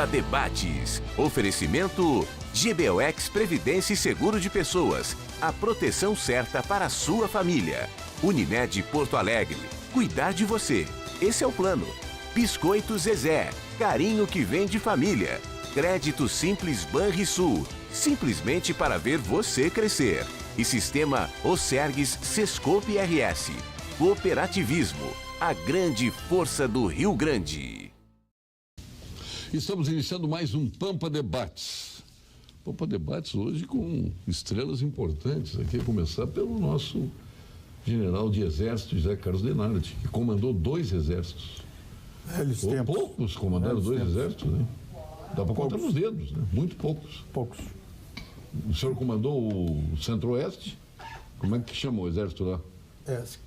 Pampa Debates. Oferecimento GBOX Previdência e Seguro de Pessoas. A proteção certa para a sua família. Unimed Porto Alegre. Cuidar de você. Esse é o plano. Biscoito Zezé. Carinho que vem de família. Crédito Simples Banrisul. Simplesmente para ver você crescer. E Sistema Osergues Sescope RS. Cooperativismo. A grande força do Rio Grande. Estamos iniciando mais um Pampa Debates. Pampa Debates hoje com estrelas importantes. Aqui a começar pelo nosso general de exército, José Carlos Denardi, que comandou 2 exércitos. Velhos tempos. Poucos comandaram 2 exércitos, né? Dá para contar nos dedos, né? Muito poucos. Poucos. O senhor comandou o Centro-Oeste? Como é que chama o exército lá?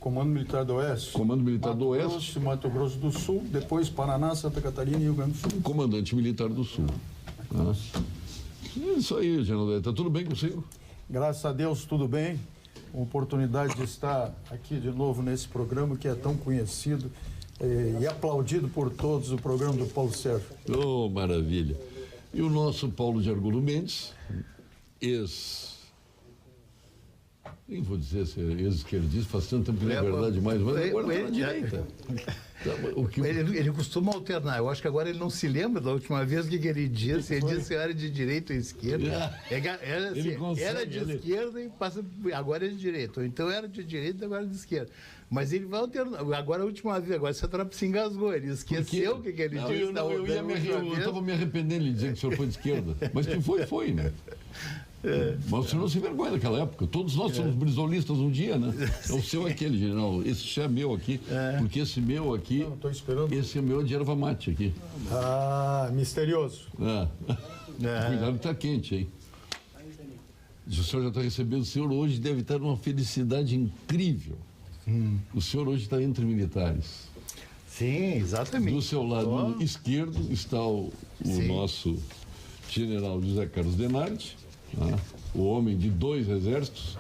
Comando Militar do Oeste. Comando Militar do Oeste. Grosso, Mato Grosso do Sul, depois Paraná, Santa Catarina e Rio Grande do Sul. Comandante Militar do Sul. É isso aí, general. Está tudo bem consigo? Graças a Deus, tudo bem. Oportunidade de estar aqui de novo nesse programa que é tão conhecido e aplaudido por todos, o programa do Paulo Sérgio. Oh, maravilha. E o nosso Paulo de Argulo Mendes, nem vou dizer se é ex-esquerdista, faz tanto tempo que não é verdade mais, mas agora está na direita. Ele costuma alternar. Eu acho que agora ele não se lembra da última vez que ele disse. Ele disse que era de direita ou esquerda. Era de esquerda e passa. Agora é de direita. Ou então era de direita, agora é de esquerda. Mas ele vai alternar. Agora a última vez, agora essa tropa se engasgou. Ele esqueceu o que ele disse. Eu estava me arrependendo de dizer que o senhor foi de esquerda. Mas que foi, né? Mas o senhor não se vergonha daquela época. Todos nós somos brisolistas um dia, né? É o seu aquele, general. Esse é meu aqui. Porque esse meu aqui. Não, tô esperando. Esse é meu de erva mate aqui. Misterioso. Cuidado, está quente, hein? O senhor já está recebendo. O senhor hoje deve estar numa felicidade incrível. O senhor hoje está entre militares. Sim, exatamente. Do seu lado esquerdo está o nosso general José Carlos Denardi, o homem de 2 exércitos,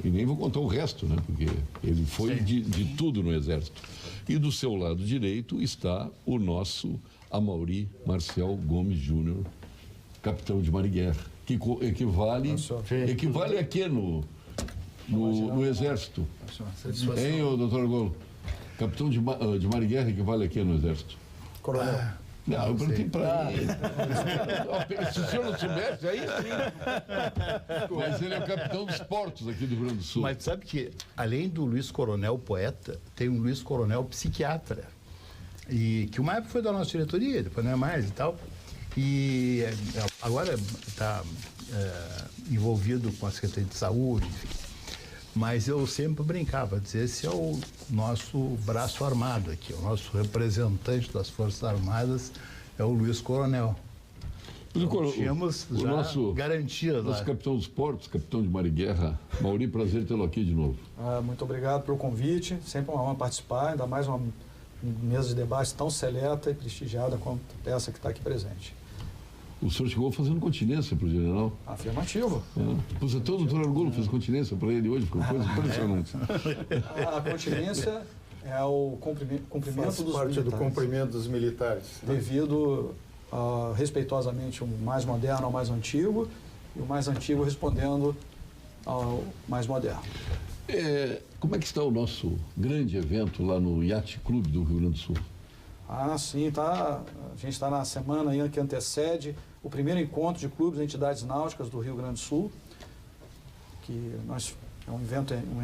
e nem vou contar o resto, né? Porque ele foi de tudo no exército. E do seu lado direito está o nosso Amaury Marcial Gomes Júnior, capitão de mar e guerra, que equivale a quê no exército? Hein, doutor Argolo? Capitão de mar e guerra equivale a quê no exército? Coronel. Não, eu perguntei para ele. Se o senhor não soubesse, aí sim. Mas ele é o capitão dos portos aqui do Rio Grande do Sul. Mas sabe que, além do Luiz Coronel poeta, tem um Luiz Coronel psiquiatra. E que uma época foi da nossa diretoria, depois não é mais e tal. E agora está envolvido com a Secretaria de Saúde, enfim. Mas eu sempre brincava, dizer, esse é o nosso braço armado aqui, o nosso representante das Forças Armadas é o Luiz Coronel. Então, tínhamos o já nosso, garantias lá. Nosso capitão dos portos, capitão de mar e guerra, Amaury, prazer tê-lo aqui de novo. Muito obrigado pelo convite, sempre uma honra participar, ainda mais uma mesa de debate tão seleta e prestigiada quanto essa que está aqui presente. O senhor chegou fazendo continência para o general? Afirmativo. Pois até o doutor Argolo fez continência para ele hoje, foi coisa impressionante. A continência é o cumprimento dos parte militares. do cumprimento dos militares. Devido, respeitosamente, o mais moderno ao mais antigo, e o mais antigo respondendo ao mais moderno. Como é que está o nosso grande evento lá no Yacht Clube do Rio Grande do Sul? Sim, tá. A gente está na semana aí que antecede o primeiro encontro de clubes e entidades náuticas do Rio Grande do Sul, que é um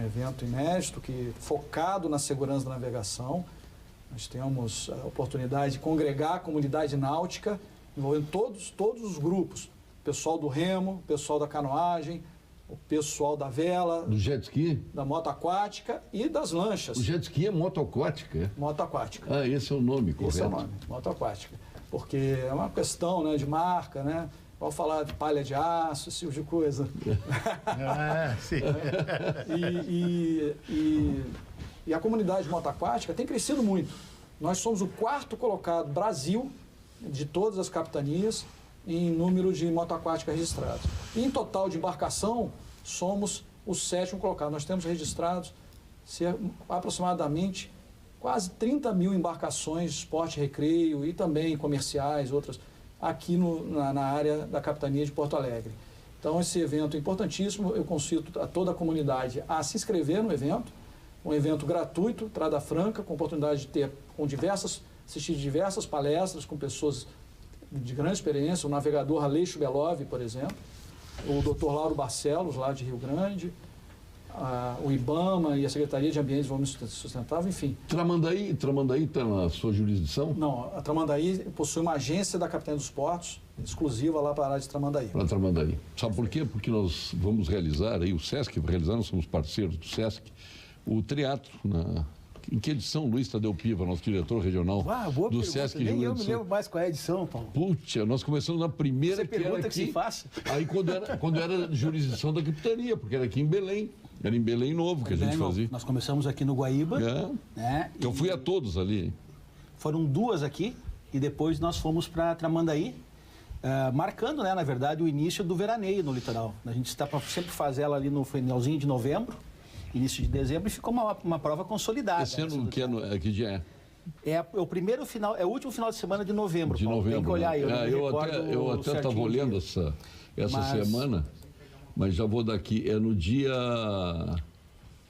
evento inédito, focado na segurança da navegação. Nós temos a oportunidade de congregar a comunidade náutica, envolvendo todos os grupos, o pessoal do remo, o pessoal da canoagem, o pessoal da vela, do jet ski, da moto aquática e das lanchas. O jet ski é moto aquática, é? Moto aquática. Esse é o nome correto. Esse é o nome, moto aquática. Porque é uma questão, né, de marca, né? Vamos falar de palha de aço, esse tipo de coisa. Sim. E a comunidade de moto aquática tem crescido muito. Nós somos o 4º colocado Brasil, de todas as capitanias, em número de moto aquática registrados. E em total de embarcação, somos o 7º colocado. Nós temos registrados aproximadamente quase 30 mil embarcações de esporte e recreio e também comerciais, outras, aqui na área da Capitania de Porto Alegre. Então, esse evento é importantíssimo. Eu convido a toda a comunidade a se inscrever no evento. Um evento gratuito, entrada franca, com oportunidade de ter assistir diversas palestras com pessoas de grande experiência, o navegador Aleixo Belov, por exemplo, o Dr. Lauro Barcelos, lá de Rio Grande, o IBAMA e a Secretaria de Ambiente e Desenvolvimento Sustentável, enfim. Tramandaí está na sua jurisdição? Não, a Tramandaí possui uma agência da Capitania dos Portos, exclusiva lá para a área de Tramandaí. Para Tramandaí. Sabe por quê? Porque nós vamos realizar, aí o SESC vai realizar, nós somos parceiros do SESC, o triatlo em que edição Luiz Tadeu Piva, nosso diretor regional boa do pergunta. SESC Nem Rio eu Grande do me Sul. lembro mais qual é a edição, Paulo. Putz, nós começamos na primeira Você que era pergunta aqui. que se faça. Aí quando era jurisdição da capitania, porque era aqui em Belém. Era em Belém Novo que a gente fazia. Nós começamos aqui no Guaíba. Né, eu fui a todos ali. Hein? Foram 2 aqui e depois nós fomos para Tramandaí, marcando, né, na verdade, o início do veraneio no litoral. A gente está para sempre fazer ela ali no finalzinho de novembro, início de dezembro, e ficou uma prova consolidada. Esse ano, que dia é? É o primeiro final, é o último final de semana de novembro. De Paulo. novembro. Tem que olhar aí. Eu até estava olhando essa semana, mas já vou daqui. É no dia.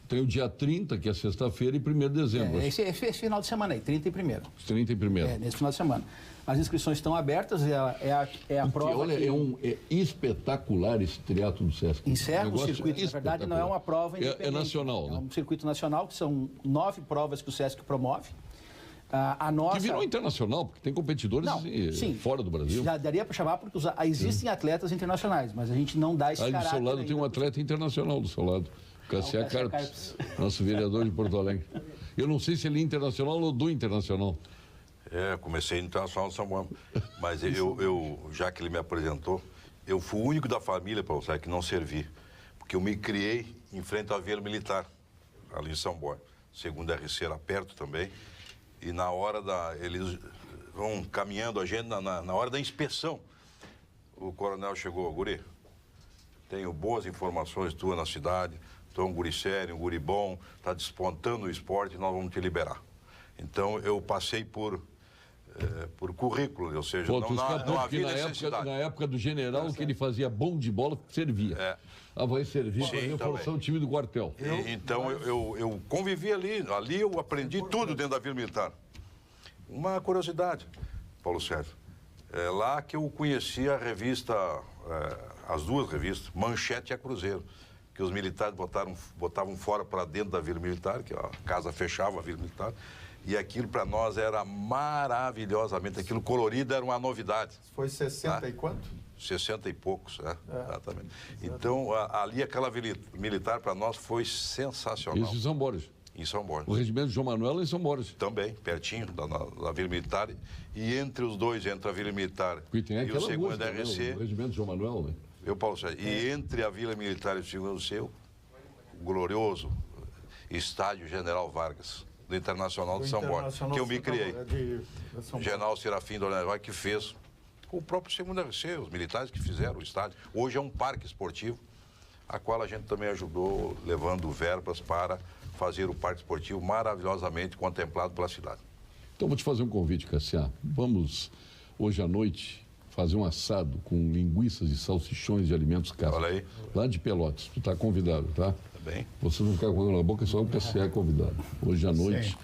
Tem o dia 30, que é sexta-feira, e 1º de dezembro. Esse final de semana aí, 30 e 1º. 30 e 1º. Nesse final de semana. As inscrições estão abertas, é a prova. Olha, é espetacular esse triatlo do SESC. Encerra o circuito, na verdade, não é uma prova independente. É nacional, né? É um circuito nacional, que são 9 provas que o SESC promove. A nossa... Que virou internacional, porque tem competidores fora do Brasil. Já daria para chamar, porque existem atletas internacionais, mas a gente não dá esse caráter. Do seu lado tem um atleta internacional do seu lado. Cassiá Carpes, nosso vereador de Porto Alegre. Eu não sei se ele é internacional ou do internacional. Comecei no Internacional de São Paulo. Mas já que ele me apresentou, eu fui o único da família, Paulo Sérgio, que não servi. Porque eu me criei em frente ao Vila Militar, ali em São Borja. Segundo RC era perto também. E na hora eles vão caminhando a gente, na hora da inspeção, o coronel chegou: guri, tenho boas informações tuas na cidade, tu é um guri sério, um guri bom, está despontando o esporte, nós vamos te liberar. Então, eu passei por currículo, ou seja, não havia necessidade. Na época do general, o que ele fazia bom de bola, servia. Vai servir para reforçar o time do quartel. Então, eu convivi ali eu aprendi tudo dentro da Vila Militar. Uma curiosidade, Paulo Sérgio, é lá que eu conheci a revista, as 2 revistas, Manchete e a Cruzeiro, que os militares botavam fora para dentro da Vila Militar, que a casa fechava a Vila Militar, e aquilo para nós era maravilhosamente, aquilo colorido era uma novidade. Foi 60 e quanto? 60 e poucos, exatamente. Então, ali aquela Vila Militar para nós foi sensacional. Isso em São Borja. Em São Borja. O regimento de João Manuel é em São Borja. Também, pertinho da Vila Militar. E entre os dois, entre a Vila Militar e o segundo RC... O regimento de João Manuel, né? Paulo Sérgio, e entre a Vila Militar e o segundo RC, o glorioso Estádio General Vargas, do Internacional de São Borja, que eu me criei. General Serafim Dorneval, que fez o próprio segundo RC, os militares que fizeram o estádio. Hoje é um parque esportivo, a qual a gente também ajudou, levando verbas para fazer o parque esportivo maravilhosamente contemplado pela cidade. Então, vou te fazer um convite, Cassiá. Vamos, hoje à noite, fazer um assado com linguiças e salsichões de alimentos castos. Olha aí. Lá de Pelotas. Tu está convidado, tá? Bem. Você não ficar com água na boca, só o Cassiá é convidado. Hoje à noite,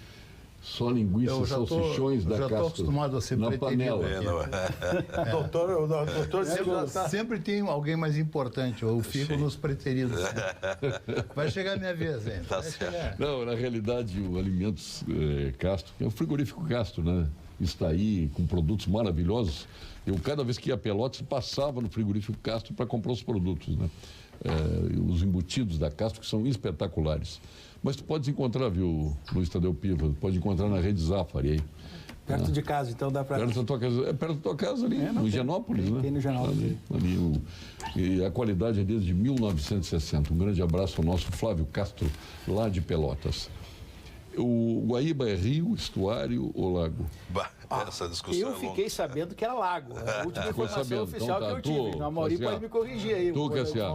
só linguiças e salsichões da Castro. Eu já estou acostumado a ser na panela. Doutor sempre tem alguém mais importante, eu fico nos preteridos. Vai chegar a minha vez ainda. Tá certo. Não, na realidade, o Alimentos Castro, é o frigorífico Castro, né? Está aí com produtos maravilhosos. Eu, cada vez que ia a Pelotas, passava no frigorífico Castro para comprar os produtos, né? Os embutidos da Castro, que são espetaculares. Mas tu pode encontrar, viu, Luiz Tadeu Piva, pode encontrar na Rede Zafari aí. Perto de casa, então dá para... Perto da tua casa, perto da tua casa ali, no Higienópolis, né? Tem no Higienópolis. E a qualidade é desde 1960. Um grande abraço ao nosso Flávio Castro, lá de Pelotas. O Guaíba é rio, estuário ou lago? Essa discussão eu fiquei sabendo que era lago. A última informação oficial então, que eu tive. O Mauri pode me corrigir aí. Tu, Cassiá.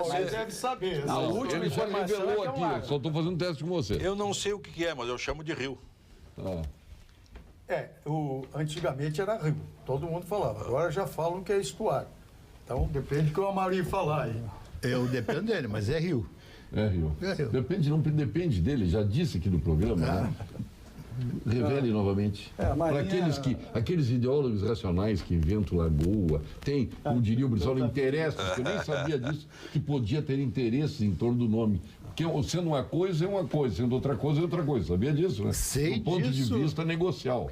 Mas deve saber. A última Ele já informação revelou é que é um aqui, lago. só estou fazendo teste com você. Eu não sei o que é, mas eu chamo de rio. Antigamente era rio, todo mundo falava. Agora já falam que é estuário. Então depende do que o Amauri falar aí. Eu dependo dele, mas é rio. É rio. É rio. Não depende dele, já disse aqui no programa, né? Revele novamente. Marinha... Para aqueles ideólogos racionais que inventam lagoa, tem, como diria o Brizola, interesses, que eu nem sabia disso, que podia ter interesses em torno do nome. Porque sendo uma coisa, é uma coisa, sendo outra coisa, é outra coisa. Sabia disso, né? Sei do ponto disso. de vista negocial.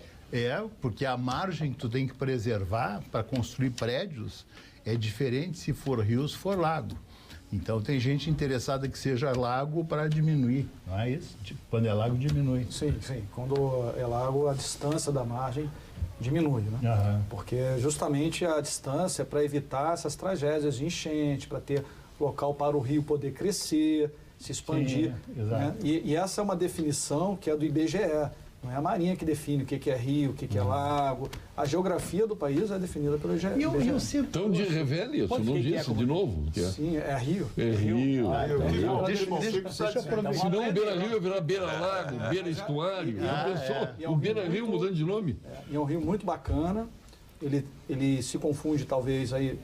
Porque a margem que tu tem que preservar para construir prédios é diferente se for rio, se for lago. Então tem gente interessada que seja lago para diminuir, não é isso? Tipo, quando é lago, diminui. Sim. Quando é lago, a distância da margem diminui, né? Aham. Porque justamente a distância é para evitar essas tragédias de enchente, para ter local para o rio poder crescer, se expandir. Sim, exato. Né? E essa é uma definição que é do IBGE. Não é a Marinha que define o que é rio, o que é lago. A geografia do país é definida pelo IBGE. Então, revele isso, não disse de novo. Sim, é rio. É rio. Deixa eu aproveitar. Senão o Beira-Rio ia virar Beira-Lago, Beira-Estuário. O Beira-Rio mudando de nome. E é um rio muito bacana. Ele se confunde, talvez, aí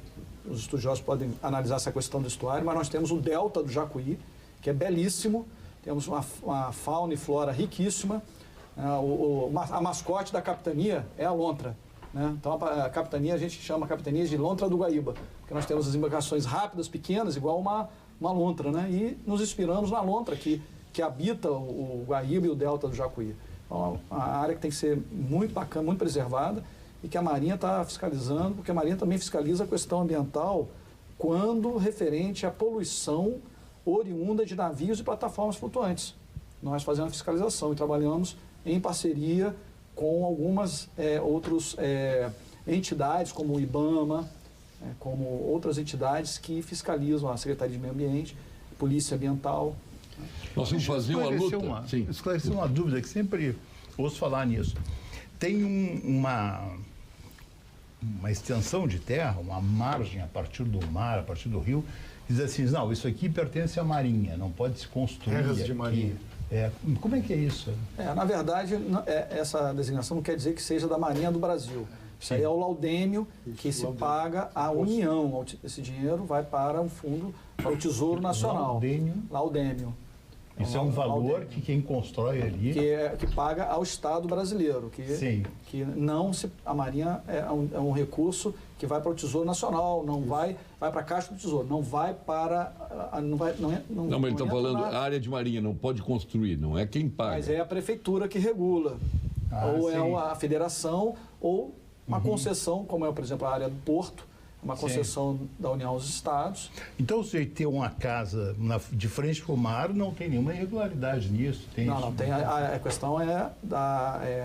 os estudiosos podem analisar essa questão do estuário, mas nós temos o delta do Jacuí, que é belíssimo. Temos uma fauna e flora riquíssima. A mascote da capitania é a lontra. Né? Então, a capitania, a gente chama a capitania de lontra do Guaíba, porque nós temos as embarcações rápidas, pequenas, igual uma lontra, né? E nos inspiramos na lontra, que habita o Guaíba e o delta do Jacuí. Então, a área que tem que ser muito bacana, muito preservada, e que a Marinha está fiscalizando, porque a Marinha também fiscaliza a questão ambiental quando referente à poluição oriunda de navios e plataformas flutuantes. Nós fazemos a fiscalização e trabalhamos em parceria com algumas outras entidades, como o IBAMA, como outras entidades que fiscalizam a Secretaria de Meio Ambiente, Polícia Ambiental. Nós vamos fazer uma luta. Esclarecer uma dúvida que sempre ouço falar nisso. Tem uma extensão de terra, uma margem a partir do mar, a partir do rio, que diz assim, não, isso aqui pertence à Marinha, não pode se construir Terras de aqui. Marinha. Como é que é isso? Na verdade, essa designação não quer dizer que seja da Marinha do Brasil. Isso aí é o laudêmio que se paga à União. Esse dinheiro vai para um fundo, para o Tesouro Nacional. Laudêmio. Isso é um valor que quem constrói ali... Que paga ao Estado brasileiro. Que não se, a Marinha é um recurso que vai para o Tesouro Nacional, não vai para a Caixa do Tesouro, não vai para... Não, mas ele está falando, a área de Marinha não pode construir, não é quem paga. Mas é a Prefeitura que regula. Ou é a Federação, ou uma concessão, como é, por exemplo, a área do Porto, uma concessão da União aos Estados. Então, se ter uma casa de frente para o mar, não tem nenhuma irregularidade nisso? Não, tem. A questão é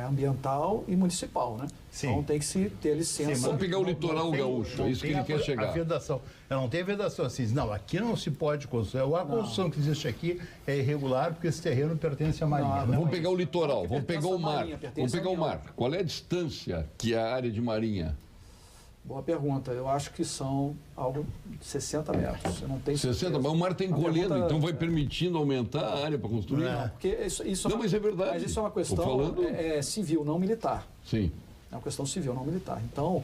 ambiental e municipal, né? Sim. Então tem que se ter licença. Vamos pegar o litoral gaúcho, é isso que ele quer chegar. A vedação. Não tem vedação assim, não, aqui não se pode construir. A construção que existe aqui é irregular porque esse terreno pertence à Marinha. Vamos pegar o litoral, vamos pegar o mar. Vamos pegar o mar. Qual é a distância que é a área de Marinha? Boa pergunta. Eu acho que são algo de 60 metros. Eu não tenho 60, mas o mar está encolhendo, então vai permitindo aumentar a área para construir? Não, porque isso não, mas é verdade. Mas isso é uma questão civil, não militar. Sim. É uma questão civil, não militar. Então,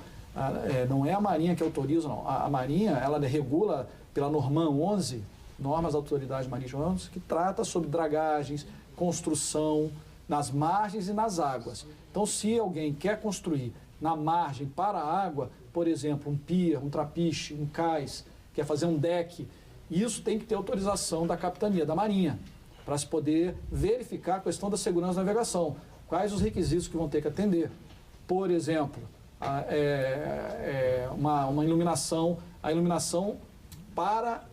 não é a Marinha que autoriza, não. A Marinha, ela regula pela Norman 11, Normas da Autoridade Marítima 11, que trata sobre dragagens, construção nas margens e nas águas. Então, se alguém quer construir na margem para a água, por exemplo, um pier, um trapiche, um cais, quer fazer um deck, isso tem que ter autorização da capitania, da Marinha, para se poder verificar a questão da segurança da navegação. Quais os requisitos que vão ter que atender? Por exemplo, uma iluminação, a iluminação para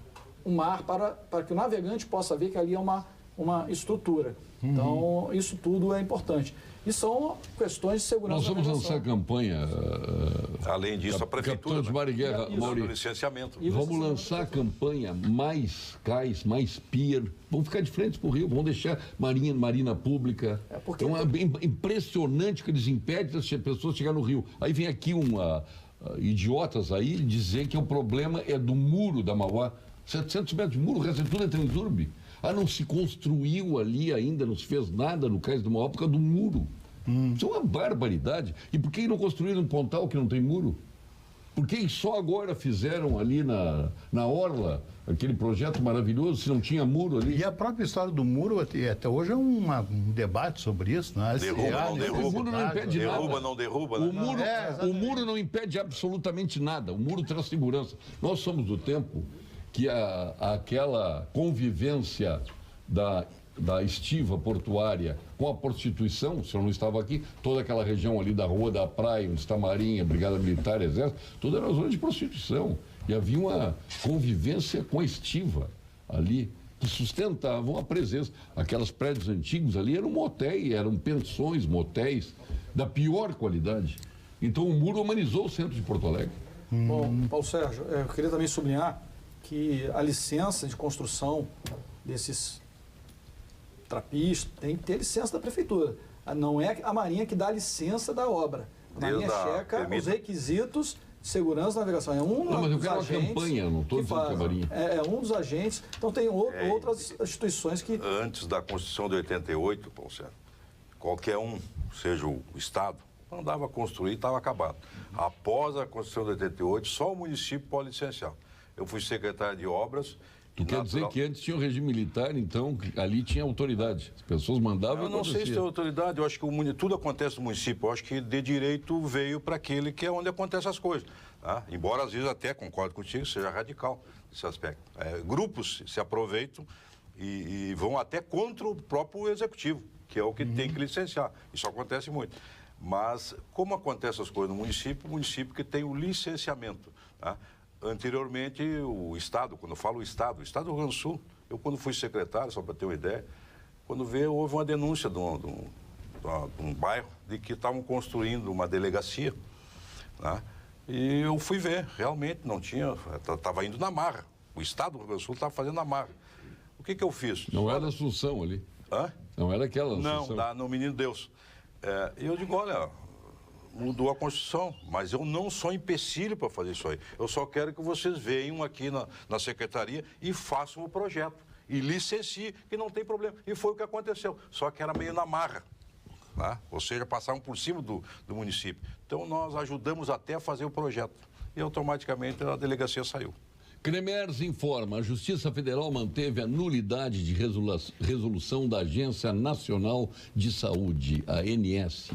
o mar, para que o navegante possa ver que ali é uma estrutura. Então, isso tudo é importante. E são questões de segurança. Nós vamos lançar a campanha. Além disso, a Prefeitura. Capitão de Mar e Guerra, Mauri. Licenciamento. Vamos lançar a campanha mais cais, mais pier. Vamos ficar de frente para o rio, vamos deixar marina pública. É impressionante que eles impedem as pessoas chegar no rio. Aí vem aqui idiotas aí dizer que o problema é do muro da Mauá. 700 metros de muro, o resto tudo é transurbe. Não se construiu ali ainda, não se fez nada no Cais do Mauá por causa do muro. Isso é uma barbaridade. E por que não construíram um pontal que não tem muro? Por que só agora fizeram ali na Orla aquele projeto maravilhoso, se não tinha muro ali? E a própria história do muro, até hoje é um debate sobre isso. Né? Derruba, não derruba. O muro não impede nada. Derruba, não derruba. Né? O muro não impede absolutamente nada. O muro traz segurança. Nós somos do tempo que aquela convivência da estiva portuária com a prostituição, o senhor não estava aqui, toda aquela região ali da Rua da Praia, onde está a Marinha, Brigada Militar, Exército, toda era zona de prostituição. E havia uma convivência com a estiva ali, que sustentavam a presença. Aqueles prédios antigos ali eram motéis, eram pensões, motéis, da pior qualidade. Então o muro humanizou o centro de Porto Alegre. Bom, Paulo Sérgio, eu queria também sublinhar que a licença de construção desses trapistas tem que ter licença da prefeitura. Não é a Marinha que dá a licença da obra. A Marinha checa os requisitos de segurança e navegação. É um Não, mas eu dos quero agentes uma campanha, não estou dizendo que é a Marinha. É um dos agentes. Então tem outras instituições que... Antes da Constituição de 88, Paulo Sérgio, qualquer um, seja o Estado, mandava construir e estava acabado. Após a Constituição de 88, só o município pode licenciar. Eu fui secretário de obras. Tu quer dizer que antes tinha o regime militar, então ali tinha autoridade. As pessoas mandavam. Eu não sei se tem autoridade, eu acho que tudo acontece no município. Eu acho que de direito veio para aquele que é onde acontecem as coisas. Tá? Embora às vezes até, concordo contigo, seja radical nesse aspecto. Grupos se aproveitam e vão até contra o próprio executivo, que é o que tem que licenciar. Isso acontece muito. Mas como acontecem as coisas no município, o município que tem o licenciamento. Tá? Anteriormente, o Estado, quando eu falo o Estado do Rio Grande do Sul, eu quando fui secretário, só para ter uma ideia, quando veio, houve uma denúncia de um bairro de que estavam construindo uma delegacia, né? E eu fui ver, realmente não tinha, estava indo na marra. O Estado do Rio Grande do Sul estava fazendo na marra. O que eu fiz? Não era Assunção ali. Hã? Não era aquela Assunção. Não, no Menino Deus. E eu digo, olha, mudou a Constituição, mas eu não sou empecilho para fazer isso aí. Eu só quero que vocês venham aqui na secretaria e façam o projeto. E licenciem, que não tem problema. E foi o que aconteceu. Só que era meio na marra. Tá? Ou seja, passavam por cima do município. Então nós ajudamos até a fazer o projeto. E automaticamente a delegacia saiu. Cremers informa, a Justiça Federal manteve a nulidade de resolução da Agência Nacional de Saúde, a ANS,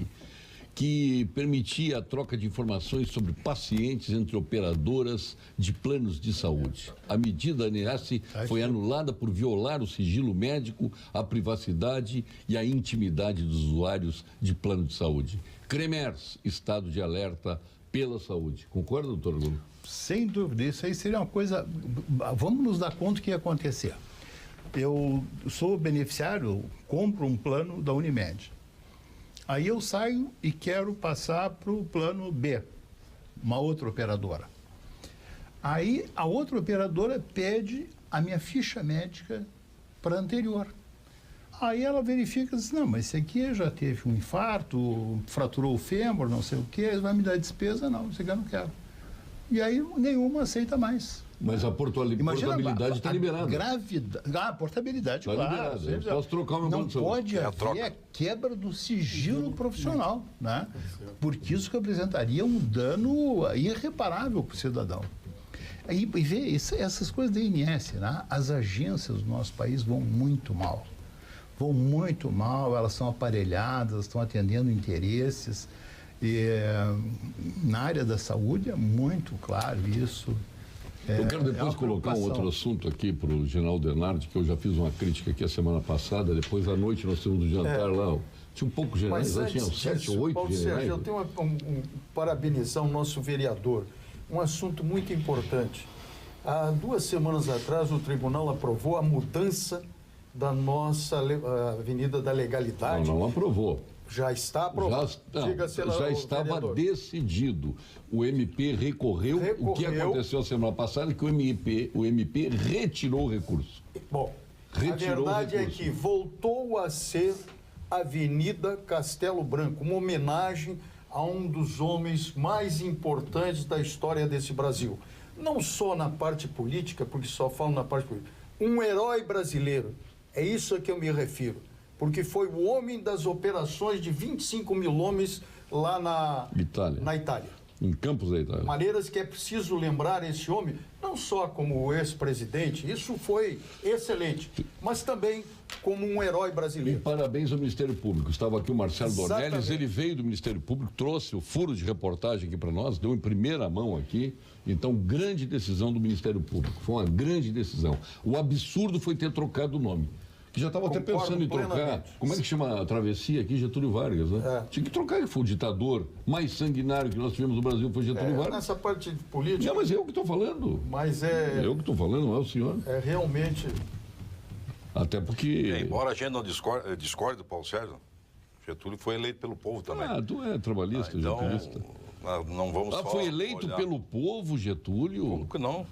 que permitia a troca de informações sobre pacientes entre operadoras de planos de saúde. A medida da ANS foi anulada por violar o sigilo médico, a privacidade e a intimidade dos usuários de plano de saúde. Cremers, estado de alerta pela saúde. Concorda, doutor Bruno? Sem dúvida, isso aí seria uma coisa... Vamos nos dar conta do que ia acontecer. Eu sou beneficiário, compro um plano da Unimed. Aí eu saio e quero passar para o plano B, uma outra operadora. Aí a outra operadora pede a minha ficha médica para a anterior. Aí ela verifica e diz, não, mas esse aqui já teve um infarto, fraturou o fêmur, não sei o quê, vai me dar despesa? Não, esse aqui eu não quero. E aí nenhuma aceita mais. Mas a portabilidade está liberada. A portabilidade, tá claro. Eu posso trocar o meu Não pode haver a quebra do sigilo profissional, né? Porque isso representaria um dano irreparável para o cidadão. E vê, essas coisas da INS, né? As agências do nosso país vão muito mal. Vão muito mal, elas são aparelhadas, estão atendendo interesses. E na área da saúde é muito claro isso. Eu quero depois colocar um outro assunto aqui para o Geraldo Denardi, que eu já fiz uma crítica aqui a semana passada, depois à noite nós temos um jantar lá. Tinha um pouco generais, tinha 7 ou 8 Paulo generais. Sérgio, eu tenho parabenizar o nosso vereador. Um assunto muito importante. Há 2 semanas atrás, o tribunal aprovou a mudança da nossa Avenida da Legalidade. Não aprovou. Já está aprovado. Já estava vereador. Decidido. O MP recorreu. O que aconteceu a semana passada é que o MP retirou o recurso. Bom, retirou a verdade é que voltou a ser Avenida Castelo Branco, uma homenagem a um dos homens mais importantes da história desse Brasil. Não só na parte política, porque só falo na parte política. Um herói brasileiro. É isso a que eu me refiro. porque foi o homem das operações de 25 mil homens lá na Itália. Em Campos da Itália. Maneiras que é preciso lembrar esse homem, não só como ex-presidente, isso foi excelente, mas também como um herói E brasileiro. parabéns ao Ministério Público. Estava aqui o Marcelo Exatamente. Dornelles, ele veio do Ministério Público, trouxe o furo de reportagem aqui para nós, deu em primeira mão aqui. Então, grande decisão do Ministério Público. Foi uma grande decisão. O absurdo foi ter trocado o nome. Que já estava até Concordo pensando em trocar. plenamente. Como é que chama a travessia aqui? Getúlio Vargas, né? É. Tinha que trocar, que foi o ditador mais sanguinário que nós tivemos no Brasil, foi Getúlio Vargas. Nessa parte de política, Não, mas é eu que estou falando. mas Eu que estou falando, não é o senhor. é realmente... Até porque... Embora a gente não discorde do Paulo Sérgio, Getúlio foi eleito pelo povo também. Ah, tu é trabalhista, Então, getulista. não vamos só Foi eleito olhar. pelo povo, Getúlio? Como que não?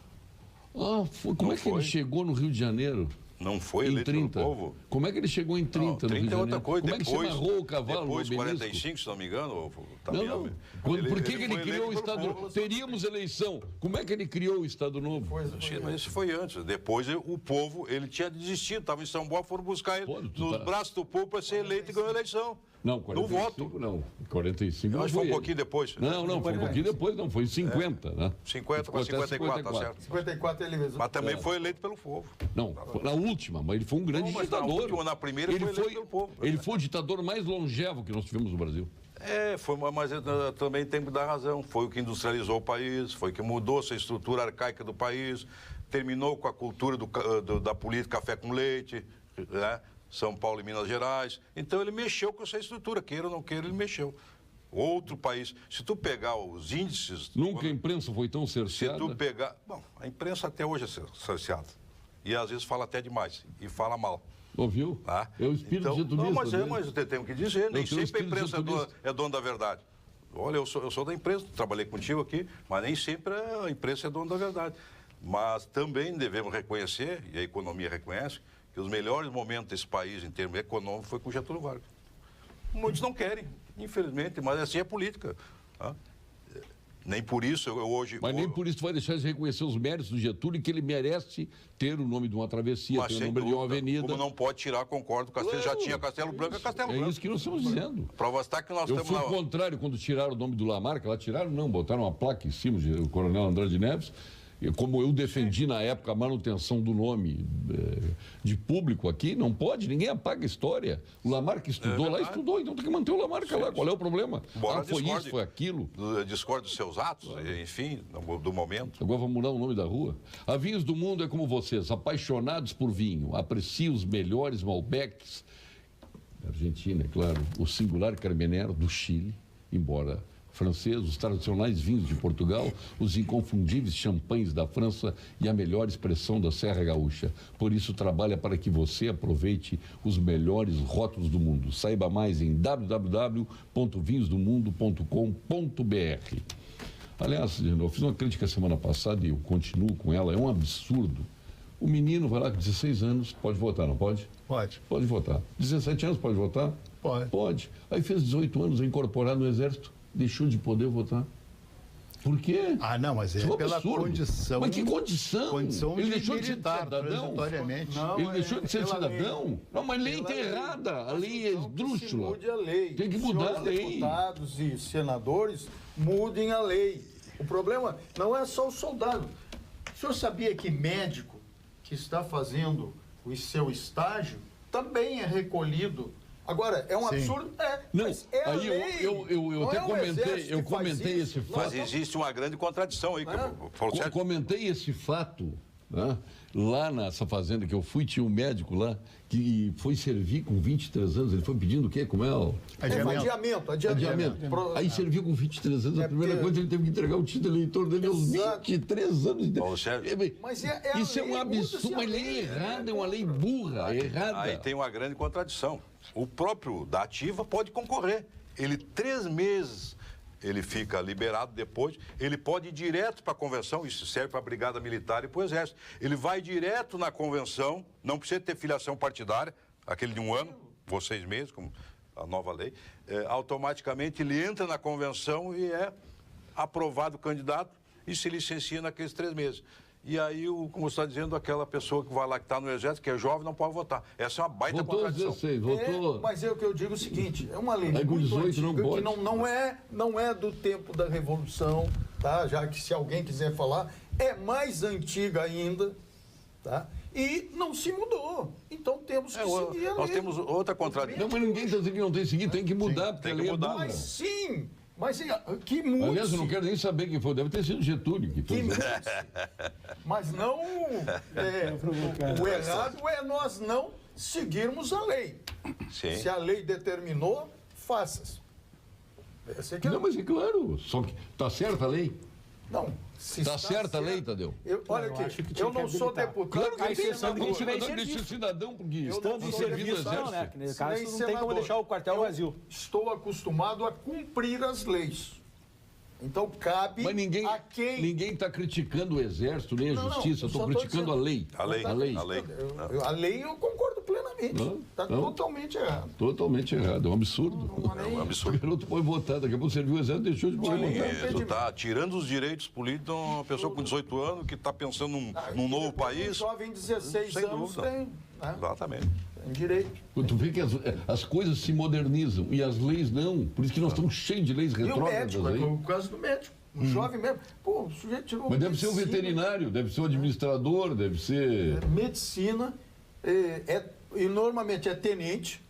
Como Não é que ele foi. chegou no Rio de Janeiro? Não foi Em eleito 30. pelo povo? Como é que ele chegou em 30 Não, no 30 Rio de é outra Janeiro? coisa. Como é que se amarrou o cavalo, depois o obelisco? 45, se não me engano, Não. Por que ele foi criou o eleito pelo Estado povo. Novo? Teríamos eleição. Como é que ele criou o Estado Novo? Mas isso foi antes. Depois o povo, ele tinha desistido, estava em São Paulo, foram buscar ele Pô, tu nos tá- braços do povo para ser eleito e ganhou a eleição. Não, No 45 voto. não. 45 Eu não acho que foi um ele. pouquinho depois. Não, foi um pouquinho depois, não. Foi em 50, né? 50 para Ficou até 54, tá certo. 54 ele mesmo. Mas também foi eleito pelo povo. Não, foi na última, mas ele foi um grande Não, mas na ditador. última, na primeira, ele foi eleito pelo povo. Ele foi o ditador mais longevo que nós tivemos no Brasil. Mas eu também tem que dar razão. Foi o que industrializou o país, foi o que mudou essa estrutura arcaica do país, terminou com a cultura da política café com leite, né? São Paulo e Minas Gerais. Então ele mexeu com essa estrutura, queira ou não queira, ele mexeu. Outro país. Se tu pegar os índices... Nunca a imprensa foi tão Se cerceada. tu pegar... Bom, a imprensa até hoje é cerceada. E às vezes fala até demais. E fala mal. Ouviu? Tá? É o espírito getulista. Não, mas dele. mas eu tenho que dizer, nem Eu tenho sempre a espírito imprensa getulista. é dona da verdade. Olha, eu sou da imprensa, trabalhei contigo aqui, mas nem sempre a imprensa é dona da verdade. Mas também devemos reconhecer, e a economia reconhece, que os melhores momentos desse país em termos econômicos foi com Getúlio Vargas. Muitos não querem, infelizmente, mas assim é política. Tá? Nem por isso eu hoje... Mas nem por isso tu vai deixar de reconhecer os méritos do Getúlio e que ele merece ter o nome de uma travessia, Mas ter o sem nome de uma dúvida, avenida. como não pode tirar, concordo, Castelo já tinha Castelo Branco, é Castelo É Branco. isso que nós estamos dizendo. Prova está que nós Eu estamos fui na... contrário quando tiraram o nome do Lamarca. Lá tiraram, não, botaram uma placa em cima do Coronel Andrade Neves. E como eu defendi na época a manutenção do nome de público aqui, não pode, ninguém apaga a história. O Lamarca estudou lá, estudou, então tem que manter o Lamarca lá. Qual é o problema? Embora Foi discorde- isso, foi aquilo. Discordo dos seus atos, enfim, do momento. Agora vamos mudar o nome da rua. A Vinhos do Mundo é como vocês, apaixonados por vinho. Aprecia os melhores Malbecs. Argentina, é claro. O singular Carmenère do Chile, embora francês, os tradicionais vinhos de Portugal, os inconfundíveis champanhes da França e a melhor expressão da Serra Gaúcha. Por isso, trabalha para que você aproveite os melhores rótulos do mundo. Saiba mais em www.vinhosdomundo.com.br. Aliás, eu fiz uma crítica semana passada e eu continuo com ela, é um absurdo. O menino vai lá com 16 anos, pode votar, não pode? Pode. Pode votar. 17 anos pode votar? Pode. Pode. Aí fez 18 anos, é incorporado no Exército, deixou de poder votar. Por quê? Ah, não, mas é Isso um pela absurdo. condição. Mas que condição? Condição Ele de deixou de ser militar, cidadão? transitoriamente. Não, Ele deixou de ser pela cidadão? lei. Não, mas lei Pela está lei. errada. A lei é Então, que se esdrúxula. mude a lei. Tem que Os mudar a senhores lei. deputados e senadores mudem a lei. O problema não é só o soldado. O senhor sabia que médico que está fazendo o seu estágio também é recolhido? Agora, é um Sim. absurdo? É, Não, mas é a aí lei. eu Não até é o comentei, exército eu que faz comentei isso. esse Nós Mas fato. existe uma grande contradição aí. Que eu falo sério. Comentei esse fato, né? Lá nessa fazenda que eu fui, tinha um médico lá que foi servir com 23 anos. Ele foi pedindo o quê? Como é o... Adiamento. Adiamento. Aí serviu com 23 anos. A primeira coisa, ele teve que entregar o título eleitor dele aos Exato. 23 anos. Paulo Sérgio. Mas é a Isso é lei, um absurdo, muda-se a uma lei lei, errada, é uma lei burra, é errada. Aí tem uma grande contradição. O próprio da ativa pode concorrer. Ele, 3 meses, ele fica liberado depois, ele pode ir direto para a convenção, isso serve para a brigada militar e para o exército. Ele vai direto na convenção, não precisa ter filiação partidária, aquele de 1 ano, ou 6 meses, como a nova lei, automaticamente ele entra na convenção e é aprovado o candidato e se licencia naqueles 3 meses. E aí, como você está dizendo, aquela pessoa que vai lá, que está no exército, que é jovem, não pode votar. Essa é uma baita Votou contradição. 16, votou... Mas é o que eu digo o seguinte, é uma lei Aí com muito 18 antiga não que pode. não é do tempo da Revolução, tá? Já que se alguém quiser falar, é mais antiga ainda, tá? E não se mudou. Então temos que seguir a lei. Nós temos outra contradição. Não, mas ninguém está dizendo que não tem que seguir, tem que mudar, porque tem a que lei mudar. é burra. Mas sim, mas que mude. Aliás, eu não quero nem saber quem foi, deve ter sido Getúlio que Que fez mude. isso. Mas não... o errado é nós não seguirmos a lei. Sim. Se a lei determinou, faça-se. Esse aqui é Não, mas é claro, só que está certa a lei? Não. Se Está está certa a lei, Tadeu? Olha Eu acho aqui, que tinha eu que não sou habilitar. deputado, Claro que nem tem, exceção de quem senador. tiver em cidadão deixa serviço. cidadão, porque Estando em não serviço, serviu no não, né? exército. Nesse caso, Nem não tem como senador. deixar o quartel Eu vazio. Estou acostumado a cumprir as leis. Então cabe Mas a quem... ninguém está criticando o exército, nem a Não, justiça, eu estou só tô criticando dizendo. a lei. A lei. A lei. A lei. A lei eu concordo plenamente. Está Não. totalmente errado. Totalmente errado, é um absurdo. É um O absurdo. garoto pode votar, daqui a pouco serviu o exército, deixou de poder Sim, votar. Tu está tirando os direitos políticos de uma pessoa com 18 anos que está pensando num novo Um país. jovem de 16 Sem anos dúvida. tem, né? Exatamente. Tem direito. Tu vê que as coisas se modernizam e as leis não. Por isso que nós estamos cheios de leis E o retrógradas médico, é aí. o caso do médico. Um jovem mesmo. Pô, o sujeito tirou Mas deve ser o medicina. veterinário, deve ser o administrador, deve ser... Medicina, e normalmente é tenente,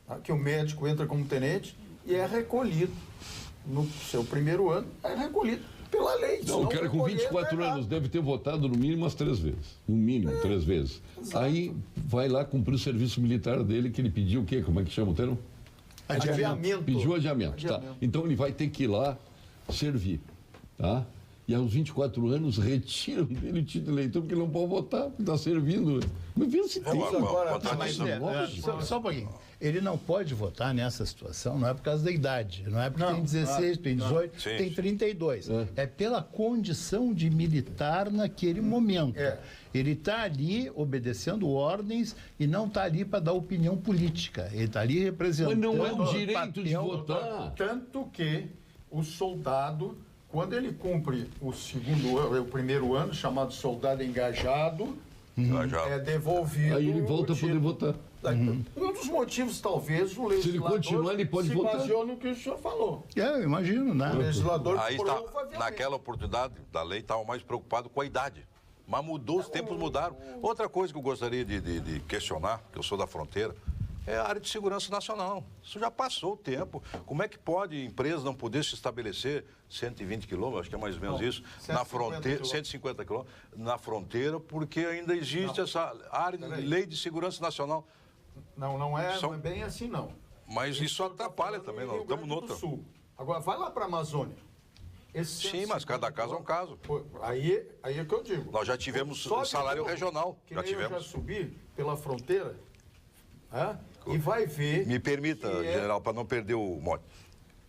tá? Que o médico entra como tenente e é recolhido. No seu primeiro ano, é recolhido pela lei. Não, o cara com recolher, 24 tá errado. anos deve ter votado no mínimo umas 3 vezes. No mínimo, 3 vezes. exato. Aí vai lá cumprir o serviço militar dele, que ele pediu o quê? Como é que chama o termo? Adiamento. Pediu adiamento. Tá. Adiamento. Então ele vai ter que ir lá servir. Tá? E aos 24 anos retiram dele o título de eleitor porque ele não pode votar, porque está servindo. Mas vê se tem. agora- Mas, contradição. só um pouquinho. Ele não pode votar nessa situação, não é por causa da idade, não é porque tem 16, tem 18, Sim, tem sim. 32. É pela condição de militar naquele momento. É. Ele está ali obedecendo ordens e não está ali para dar opinião política. Ele está ali representando... Mas não é o direito de papel- votar. Tanto que o soldado, quando ele cumpre o primeiro ano, chamado soldado engajado, é devolvido. Aí ele volta o a poder título. votar. Um dos motivos, talvez, o legislador continuar, ele pode se votar. baseou no que o senhor falou. Eu imagino, né? O legislador Aí está, provavelmente. naquela oportunidade da lei, estava mais preocupado com a idade. Mas mudou, os tempos mudaram. Outra coisa que eu gostaria de questionar, que eu sou da fronteira, é a área de segurança nacional. Isso já passou o tempo. Como é que pode empresa não poder se estabelecer 120 quilômetros, acho que é mais ou menos isso, na 150 fronteira, quilômetros. 150 quilômetros, na fronteira, porque ainda existe essa área de lei de segurança nacional. Não é São- bem assim, não. Mas isso Tá atrapalha falando também, em nós Rio estamos Grande do noutra. Sul. Agora, vai lá para a Amazônia. Esse Sim, mas cada 150 caso é um caso. Pô, aí é que eu digo. Nós já tivemos Sobe salário de novo, regional, que já nem Eu já tivemos. subi pela fronteira, e vai ver... Me permita, que é- general, para não perder o mote.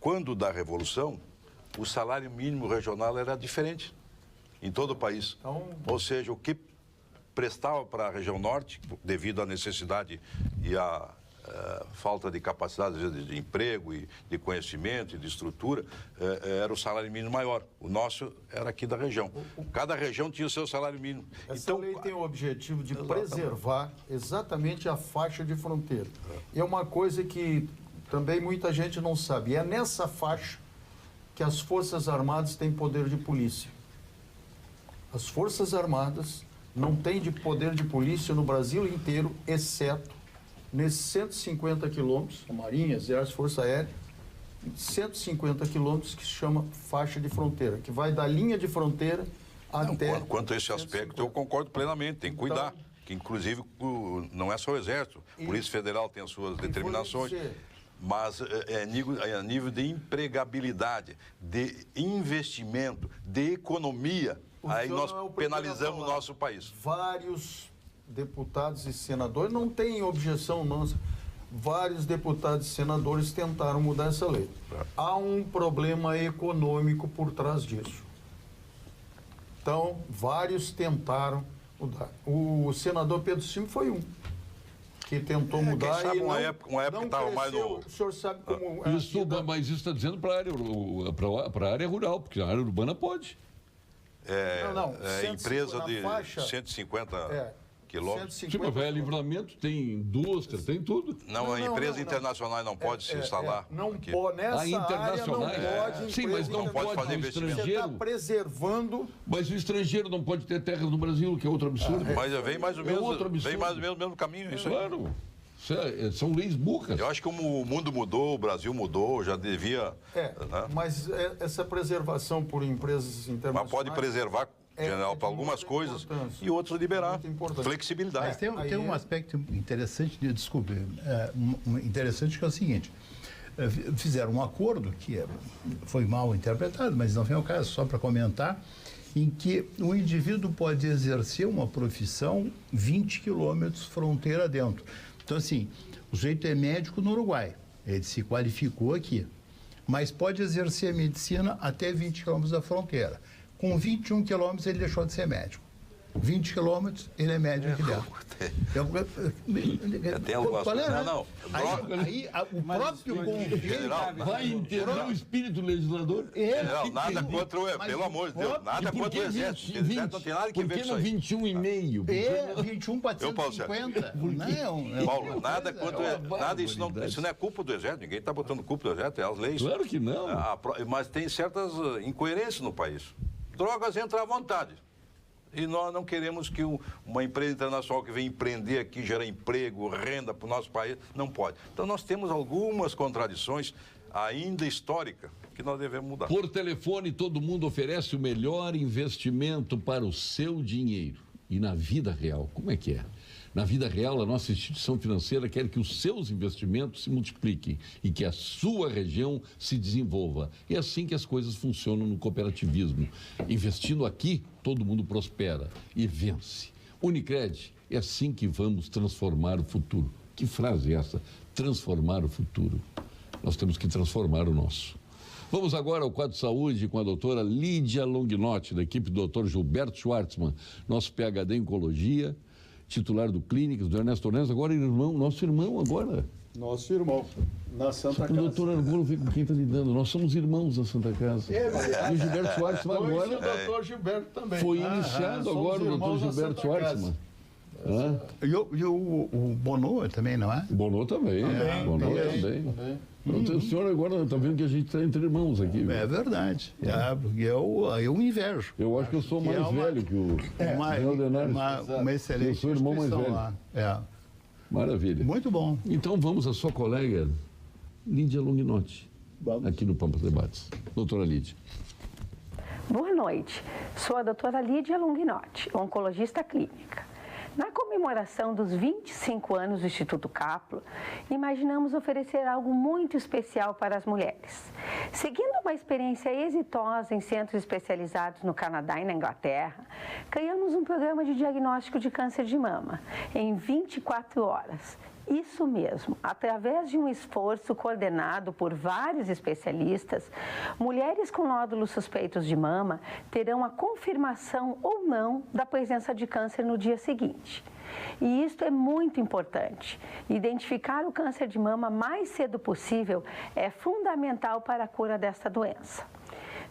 Quando da Revolução, o salário mínimo regional era diferente em todo o país. Então- Ou seja, o que prestava para a região norte, devido à necessidade e à falta de capacidade às vezes, de emprego e de conhecimento e de estrutura, era o salário mínimo maior. O nosso era aqui da região. Cada região tinha o seu salário mínimo. Essa lei tem o objetivo de preservar exatamente a faixa de fronteira. E é uma coisa que também muita gente não sabe. É nessa faixa que as Forças Armadas têm poder de polícia. As Forças Armadas não têm de poder de polícia no Brasil inteiro, exceto nesses 150 quilômetros, a Marinha, Exército, Força Aérea, 150 quilômetros que se chama faixa de fronteira, que vai da linha de fronteira até... Quanto a esse aspecto, eu concordo plenamente, tem que cuidar. Que, inclusive, não é só o Exército. A Polícia Federal tem as suas determinações. dizer- Mas é a nível de empregabilidade, de investimento, de economia. O Aí senhor nós não é o primeiro a penalizamos o falar. nosso país. Vários deputados e senadores, não tem objeção nossa, vários deputados e senadores tentaram mudar essa lei. Há um problema econômico por trás disso. Então, vários tentaram mudar. O senador Pedro Cimo foi um que tentou mudar quem sabe e uma não, época que não estava mais cresceu. no- O senhor sabe como... a Isso, vida- mas isso está dizendo para a área rural, porque a área urbana pode. empresa de 150 quilômetros. 150 Sim, mas vai a Livramento, tem indústria, tem tudo. Não, a empresa internacional não pode se instalar. Não aqui. pode, nessa área não internacionais, pode. sim, mas não pode fazer o investimento. Você estrangeiro. está preservando. Mas o estrangeiro não pode ter terras no Brasil, que é outro absurdo. Mas vem mais ou É outro menos, absurdo. o mesmo caminho, isso aí. Claro. São leis burras. Eu acho que como o mundo mudou, o Brasil mudou, já devia... né? Mas essa preservação por empresas internacionais... Mas pode preservar, general, para algumas coisas e outras liberar. Flexibilidade. Mas tem um aspecto interessante, desculpe, interessante que é o seguinte, fizeram um acordo que foi mal interpretado, mas não vem ao caso, só para comentar, em que o indivíduo pode exercer uma profissão 20 quilômetros fronteira dentro. Então, assim, o sujeito é médico no Uruguai, ele se qualificou aqui, mas pode exercer a medicina até 20 quilômetros da fronteira. Com 21 quilômetros, ele deixou de ser médico. 20 quilômetros, ele é médico aqui dentro. Tem algumas coisas. O próprio governo Vai entender o espírito legislador? General, nada contra o... Pelo amor de Deus, nada contra o Exército. O Exército não tem nada que ver com isso aí. 21,5? 21, 450. Não, Paulo, nada contra... Isso não é culpa do Exército, ninguém está botando culpa do Exérito, é as leis. Claro que não. Mas tem certas incoerências no país. Drogas entram à vontade. E nós não queremos que uma empresa internacional que vem empreender aqui, gerar emprego, renda para o nosso país, não pode. Então nós temos algumas contradições ainda históricas que nós devemos mudar. Por telefone, todo mundo oferece o melhor investimento para o seu dinheiro. E na vida real, como é que é? Na vida real, a nossa instituição financeira quer que os seus investimentos se multipliquem e que a sua região se desenvolva. É assim que as coisas funcionam no cooperativismo. Investindo aqui, todo mundo prospera e vence. Unicred, é assim que vamos transformar o futuro. Que frase é essa? Transformar o futuro. Nós temos que transformar o nosso. Vamos agora ao quadro de saúde com a doutora Lídia Longinotti, da equipe do Dr. Gilberto Schwartzman, nosso PhD em Oncologia, titular do Clínicas, do Ernesto Ornelas, agora nosso irmão agora. Nosso irmão, na Santa Casa. O doutor Argolo vê com quem está lidando. Nós somos irmãos da Santa Casa. E o Gilberto Schwartzman agora... E o doutor Gilberto também. Foi iniciado agora o doutor Gilberto Schwartzman. E o Bonô também, não é? O Bonô também. Também. O senhor agora está vendo que a gente está entre irmãos aqui. É verdade. Porque eu invejo. Eu acho que eu sou mais velho que o uma excelente eu sou o irmão mais velho. Lá. Maravilha. Muito bom. Então vamos à sua colega Lídia Longinotti, aqui no Pampa Debates. Doutora Lídia. Boa noite. Sou a doutora Lídia Longinotti, oncologista clínica. Na comemoração dos 25 anos do Instituto Caplo, imaginamos oferecer algo muito especial para as mulheres. Seguindo uma experiência exitosa em centros especializados no Canadá e na Inglaterra, criamos um programa de diagnóstico de câncer de mama em 24 horas. Isso mesmo, através de um esforço coordenado por vários especialistas, mulheres com nódulos suspeitos de mama terão a confirmação ou não da presença de câncer no dia seguinte. E isto é muito importante. Identificar o câncer de mama mais cedo possível é fundamental para a cura desta doença.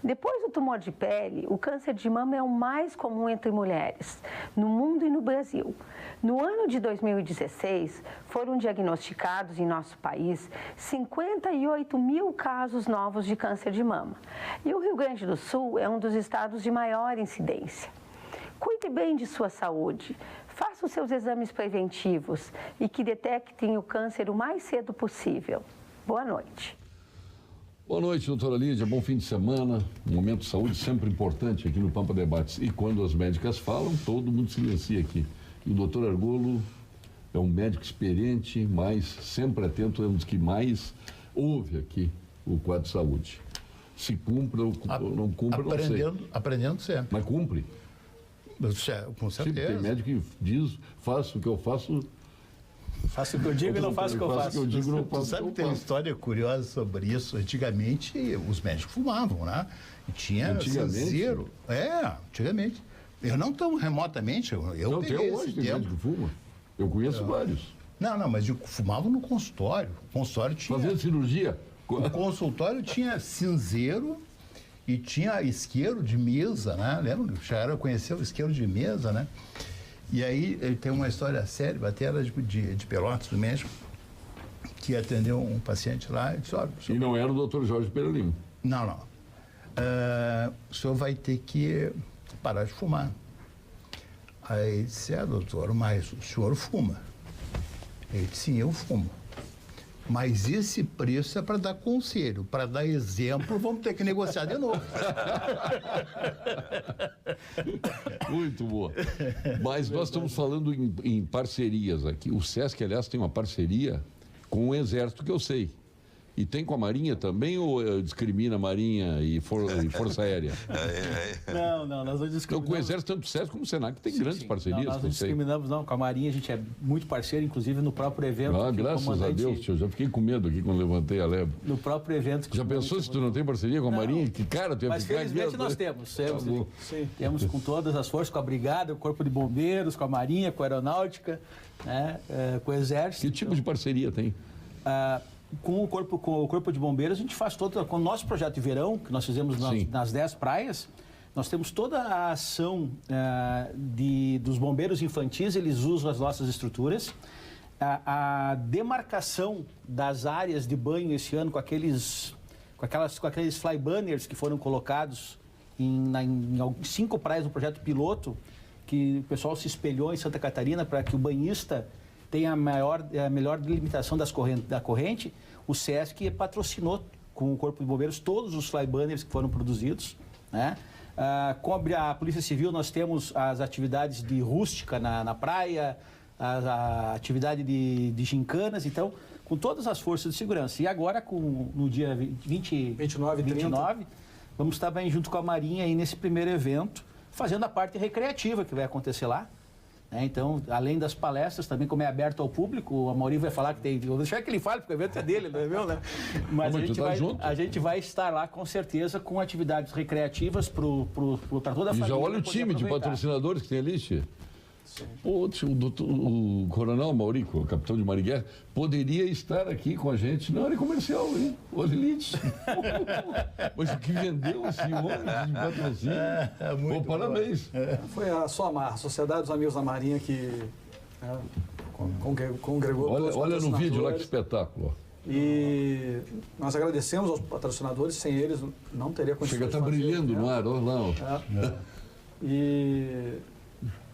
Depois do tumor de pele, o câncer de mama é o mais comum entre mulheres, no mundo e no Brasil. No ano de 2016, foram diagnosticados em nosso país 58 mil casos novos de câncer de mama. E o Rio Grande do Sul é um dos estados de maior incidência. Cuide bem de sua saúde, faça os seus exames preventivos e que detectem o câncer o mais cedo possível. Boa noite. Boa noite, doutora Lídia. Bom fim de semana. Um momento de saúde sempre importante aqui no Pampa Debates. E quando as médicas falam, todo mundo silencia aqui. E o doutor Argolo é um médico experiente, mas sempre atento, é um dos que mais ouve aqui o quadro de saúde. Se cumpre ou não cumpre, não sei. Aprendendo sempre. Mas cumpre. Com certeza. Tem médico que diz, faço o que eu faço... Faço o que eu digo e não faço o que eu faço. Tu sabe que tem uma história curiosa sobre isso. Antigamente, os médicos fumavam, né? E tinha cinzeiro. Antigamente. Eu não tão remotamente. Eu não, tem hoje tem médico que fuma. Eu conheço vários. Não, mas fumavam no consultório. O consultório tinha... Fazia cirurgia. O consultório tinha cinzeiro E tinha isqueiro de mesa, né? Lembra? Já conheceu o isqueiro de mesa, né? E aí ele tem uma história séria, até era de Pelotas, do México, que atendeu um paciente lá e disse, olha... E não era o Dr. Jorge Pereira Lima. Não. O senhor vai ter que parar de fumar. Aí ele disse, doutor, mas o senhor fuma? Ele disse, sim, eu fumo. Mas esse preço é para dar conselho, para dar exemplo, vamos ter que negociar de novo. Muito boa. Mas nós estamos falando em parcerias aqui. O SESC, aliás, tem uma parceria com o Exército, que eu sei. E tem com a Marinha também, ou discrimina a Marinha e Força Aérea? Não, nós não discriminamos. Então, com o Exército, tanto o SESC como o SENAC tem grandes parcerias. Nós não discriminamos, não. Com a Marinha a gente é muito parceiro, inclusive no próprio evento. Graças a Deus, tio. Já fiquei com medo aqui quando levantei a lebre. No próprio evento. Já pensou se tu não tem parceria com a Marinha? Que cara, tu ia mas ficar felizmente nós temos. Temos com todas as forças, com a Brigada, o Corpo de Bombeiros, com a Marinha, com a Aeronáutica, né, com o Exército. Que tipo de parceria tem? Com o Corpo de Bombeiros, a gente faz com o nosso projeto de verão, que nós fizemos nas 10 praias, nós temos toda a ação dos bombeiros infantis, eles usam as nossas estruturas. A demarcação das áreas de banho esse ano com aqueles flybanners que foram colocados em 5 praias no projeto piloto, que o pessoal se espelhou em Santa Catarina para que o banhista tem a melhor delimitação da corrente, o SESC patrocinou com o Corpo de Bombeiros todos os flybanners que foram produzidos, né? Com a Polícia Civil nós temos as atividades de rústica na praia, a atividade de gincanas, então, com todas as forças de segurança. E agora, no dia 29 e 29, vamos estar bem junto com a Marinha aí nesse primeiro evento, fazendo a parte recreativa que vai acontecer lá. Então, além das palestras, também como é aberto ao público, a Mauri vai falar que tem... Vou deixar que ele fale, porque o evento é dele, não é meu, né? Mas a gente vai estar lá, com certeza, com atividades recreativas para toda a família. E já olha o time de patrocinadores que tem ali, tia. Pô, o Coronel Maurico, o capitão de Maringuer, poderia estar aqui com a gente na área comercial, hein? O Elite. Mas o que vendeu esse ônibus de patrocínio? Parabéns. Foi a SOMAR, Sociedade dos Amigos da Marinha, que congregou. Olha no vídeo lá, que espetáculo. E nós agradecemos aos patrocinadores, sem eles não teria condições. Chega a estar brilhando no ar, olha lá.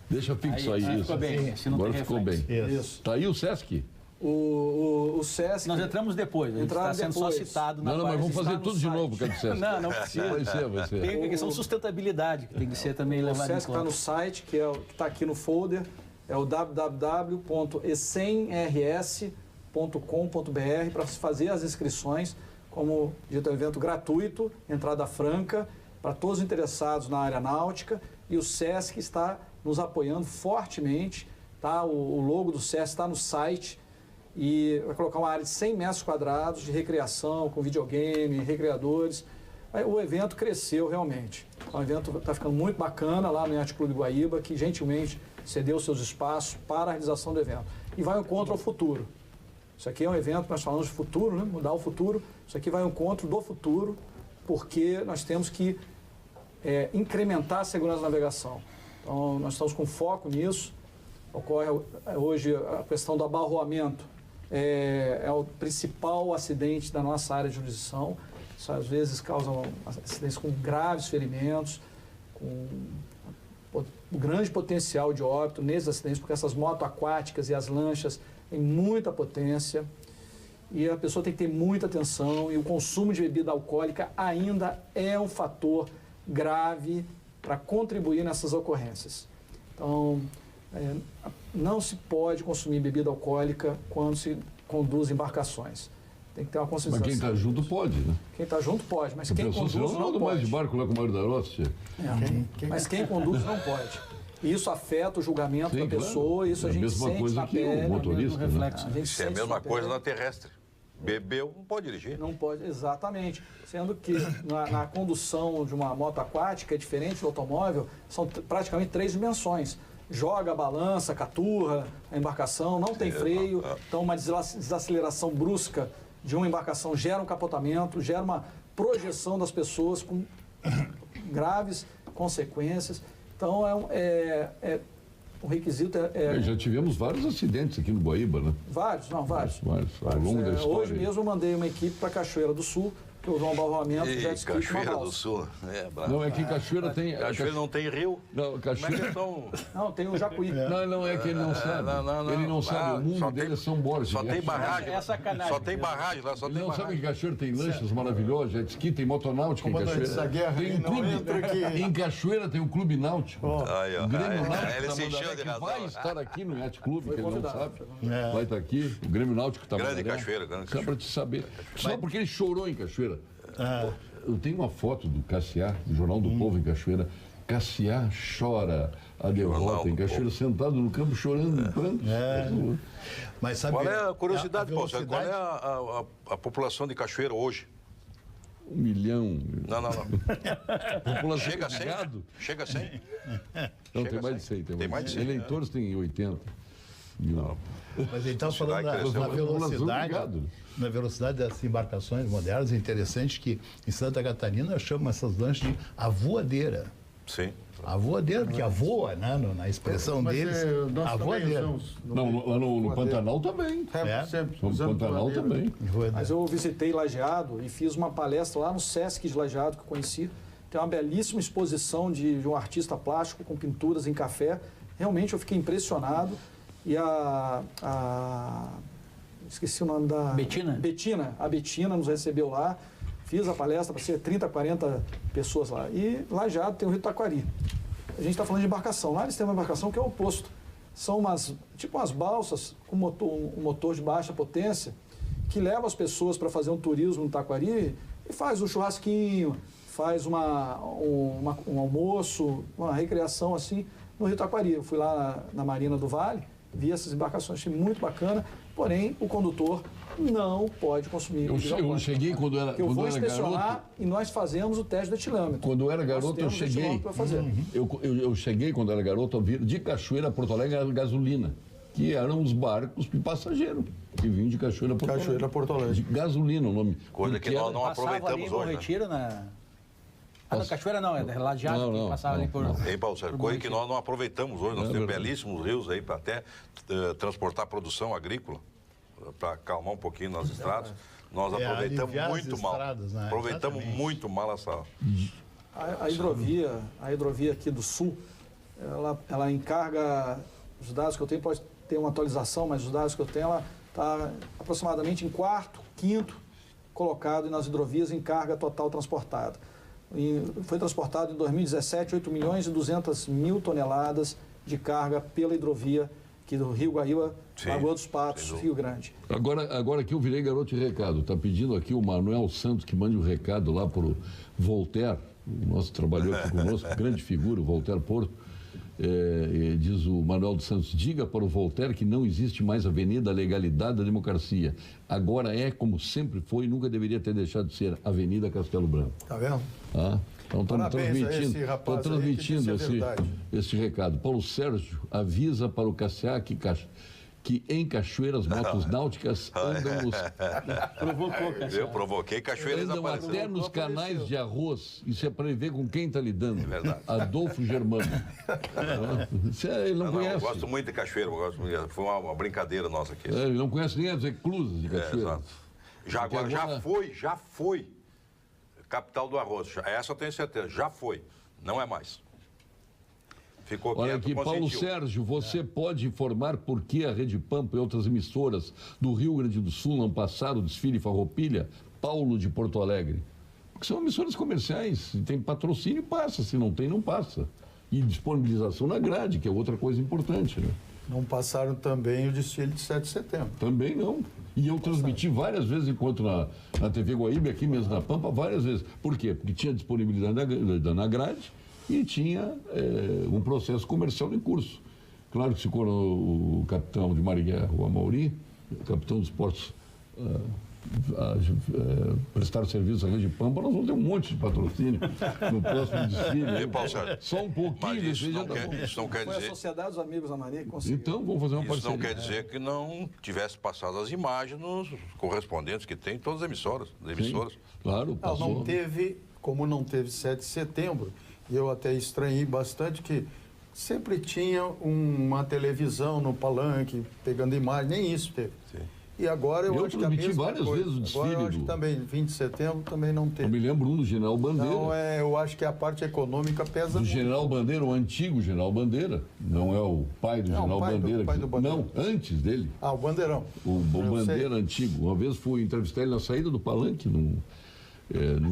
Deixa fixo aí isso. Ficou bem, agora ficou bem. Isso. Tá aí o SESC? O SESC... Nós entramos depois, a gente está sendo só citado na Não, mas vamos fazer tudo de novo, cara, do SESC. Não precisa. Vai ser. Tem a questão de sustentabilidade, que tem que ser também levada em conta. O SESC está no site, que está aqui no folder, é o www.ecenrs.com.br para fazer as inscrições, como dito, é um evento gratuito, entrada franca, para todos os interessados na área náutica, e o SESC está nos apoiando fortemente, tá? O logo do SESC está no site e vai colocar uma área de 100 metros quadrados de recreação, com videogame, recreadores. O evento cresceu realmente. O evento está ficando muito bacana lá no Yacht Clube Guaíba, que gentilmente cedeu seus espaços para a realização do evento. E vai ao encontro ao futuro. Isso aqui é um evento que nós falamos de futuro, né? Mudar o futuro. Isso aqui vai ao encontro do futuro, porque nós temos que incrementar a segurança da navegação. Então, nós estamos com foco nisso. Ocorre hoje a questão do abarroamento. É o principal acidente da nossa área de jurisdição. Isso, às vezes, causa acidentes com graves ferimentos, com um grande potencial de óbito nesses acidentes, porque essas motos aquáticas e as lanchas têm muita potência. E a pessoa tem que ter muita atenção. E o consumo de bebida alcoólica ainda é um fator grave para contribuir nessas ocorrências. Então, não se pode consumir bebida alcoólica quando se conduz embarcações. Tem que ter uma conscientização. Mas quem está junto pode, né? Quem está junto pode, mas quem conduz não pode. Mais de barco lá com o Mário da Rossi. Mas quem conduz não pode. E isso afeta o julgamento da pessoa, isso a gente sente na pele. É a mesma coisa que o motorista, né? Isso é a mesma coisa na terrestre. Bebeu, não pode dirigir. Não pode, exatamente. Sendo que na condução de uma moto aquática é diferente do automóvel, são praticamente 3 dimensões. Joga a balança, caturra, a embarcação, não tem freio, então uma desaceleração brusca de uma embarcação gera um capotamento, gera uma projeção das pessoas com graves consequências. Então, o requisito Já tivemos vários acidentes aqui no Guaíba, né? Vários. Ao longo da história. Hoje mesmo eu mandei uma equipe para Cachoeira do Sul, que houve um abarroamento de jet ski com uma Cachoeira do balsa. Sul. Não, é que em Cachoeira tem... Cachoeira não tem rio. Não, Cachoeira... Não, tem o Jacuí. Não, é que ele não sabe. Ele não sabe. O mundo dele é São Borges. Só tem barragem. É sacanagem. Só tem barragem lá, só Ele tem não sabe barragem. que em Cachoeira tem lanchas maravilhosas, jet ski, tem motonáutica em Comandante, Cachoeira. essa guerra Tem aí um não clube. entra aqui. Em Cachoeira tem um clube náutico. Aí, ó. O Grêmio Náutico Ele da se encheu Mandaré, de que razão. vai estar aqui no Yacht Clube, que ele não convidado. sabe. Vai estar aqui. O Grêmio Náutico está Grande Cachoeira, grande Só para te saber. Só porque ele chorou em Cachoeira. Eu tenho uma foto do Cassiá, do Jornal do Povo em Cachoeira. Cassiá chora a derrota em Cachoeira, sentado no campo chorando em prantos. Mas sabe, Qual é a curiosidade, Paulo Sérgio? Qual é velocidade- a população de Cachoeira hoje? 1 milhão. Não. População Chega a de 100? gado? Chega a 100? Não, Chega tem a mais de 100. 100. Tem mais de 100. Eleitores tem 80 mil. Mas ele está falando Vai crescer, na vai. velocidade, Obrigado. na velocidade das embarcações modernas. É interessante que em Santa Catarina chamam essas lanchas de a voadeira. Sim. A voadeira, porque a voa, né, na expressão deles, nós a também voadeira. usamos Não, lá no Pantanal também. Sempre No usamos Pantanal voadeira. também. Mas eu visitei Lajeado e fiz uma palestra lá no Sesc de Lajeado, que eu conheci. Tem uma belíssima exposição de um artista plástico com pinturas em café. Realmente eu fiquei impressionado. E esqueci o nome da... Betina? A Betina nos recebeu lá. Fiz a palestra para ser 30, 40 pessoas lá. E Lajeado tem o Rio Taquari. A gente está falando de embarcação. Lá eles têm uma embarcação que é o oposto. São umas balsas com um motor de baixa potência que leva as pessoas para fazer um turismo no Taquari e faz um churrasquinho, faz um almoço, uma recreação assim no Rio Taquari. Eu fui lá na Marina do Vale, vi essas embarcações, achei muito bacana, porém o condutor não pode consumir. Eu cheguei quando era Eu vou garoto. inspecionar e nós fazemos o teste do etilâmetro. Quando eu era garoto, eu Nós temos cheguei. etilômetro para fazer. Eu cheguei quando era garoto a vir de Cachoeira a Porto Alegre a gasolina, que eram os barcos de passageiro que vinham de Cachoeira a Porto Alegre. Cachoeira, Porto Alegre. De gasolina o nome. Coisa que nós não Passava ali aproveitamos em Bom hoje. Né? Retiro, na Cachoeira não, é Lajeado que passava ali por... Hein, Paulo Sérgio? Coisa que nós não aproveitamos hoje. Nós temos verdade. belíssimos rios aí para até transportar produção agrícola, para acalmar um pouquinho nas estradas. Nós aproveitamos aliviar as muito mal. estradas, né? Aproveitamos Exatamente. muito mal essa... A hidrovia aqui do Sul, ela encarga, os dados que eu tenho, pode ter uma atualização, mas os dados que eu tenho, ela está aproximadamente em quarto, quinto colocado nas hidrovias em carga total transportada. Foi transportado em 2017 8 milhões e 200 mil toneladas de carga pela hidrovia aqui do Rio Guaíba, Sim, Lagoa dos Patos, Rio Grande. Agora que eu virei garoto de recado, está pedindo aqui o Manuel Santos que mande um recado lá para o Voltaire, o nosso trabalhou aqui conosco, grande figura, o Voltaire Porto. Diz o Manuel dos Santos, diga para o Voltaire que não existe mais avenida legalidade da democracia. Agora é como sempre foi e nunca deveria ter deixado de ser Avenida Castelo Branco. Tá vendo? Tá? Então estamos Parabéns a esse rapaz aí que transmitindo disse a verdade. esse recado. Paulo Sérgio avisa para o Cassiá que em Cachoeira as motos náuticas andam nos... Provocou, Eu provoquei Cachoeira Andam desapareceu. até nos canais de arroz. Isso é para ver com quem está lidando. verdade. Adolfo Germano. Ele não Eu conhece. gosto muito de Cachoeira, foi uma brincadeira nossa aqui. Ele não conhece nem as eclusas de Cachoeira. Exato. Porque agora- Já foi capital do arroz. Essa eu tenho certeza. Já foi. Não é mais. Ficou Olha quieto, aqui, Paulo consentiu. Sérgio, você pode informar por que a Rede Pampa e outras emissoras do Rio Grande do Sul não passaram o desfile Farroupilha? Paulo de Porto Alegre. Porque são emissoras comerciais, se tem patrocínio, passa, se não tem, não passa. E disponibilização na grade, que é outra coisa importante, né? Não passaram também o desfile de 7 de setembro. Também não. E eu transmiti várias vezes, enquanto na TV Guaíba, aqui mesmo na Pampa, várias vezes. Por quê? Porque tinha disponibilidade na grade e tinha um processo comercial em curso. Claro que se quando o capitão de Mar e Guerra, o Amauri, capitão dos portos, prestar serviço à Rede Pampa, nós vamos ter um monte de patrocínio no próximo desfile. E, Paulo Sérgio? Só um pouquinho Mas desse isso já não, tá bom. isso não quer Foi a dizer... Sociedade dos Amigos da Maria que conseguiu. Então, vamos fazer uma Isso parceria. não quer dizer que não tivesse passado as imagens nos correspondentes que tem em todas as emissoras. Sim, claro, Não, passou. não teve como não teve 7 de setembro, eu até estranhei bastante que sempre tinha uma televisão no palanque, pegando imagem, nem isso teve. Sim. E agora eu acho que a mesma várias coisa. vezes o desfile Agora eu acho que também, 20 de setembro, também não Eu teve. me lembro do General Bandeira. Então, eu acho que a parte econômica pesa Do muito. General Bandeira, o antigo General Bandeira, não é o pai do Não, General o pai do- Bandeira. pai do Bandeira. Não, antes dele. Ah, o Bandeirão. O Eu Bandeira sei. antigo. Uma vez fui entrevistar ele na saída do palanque, num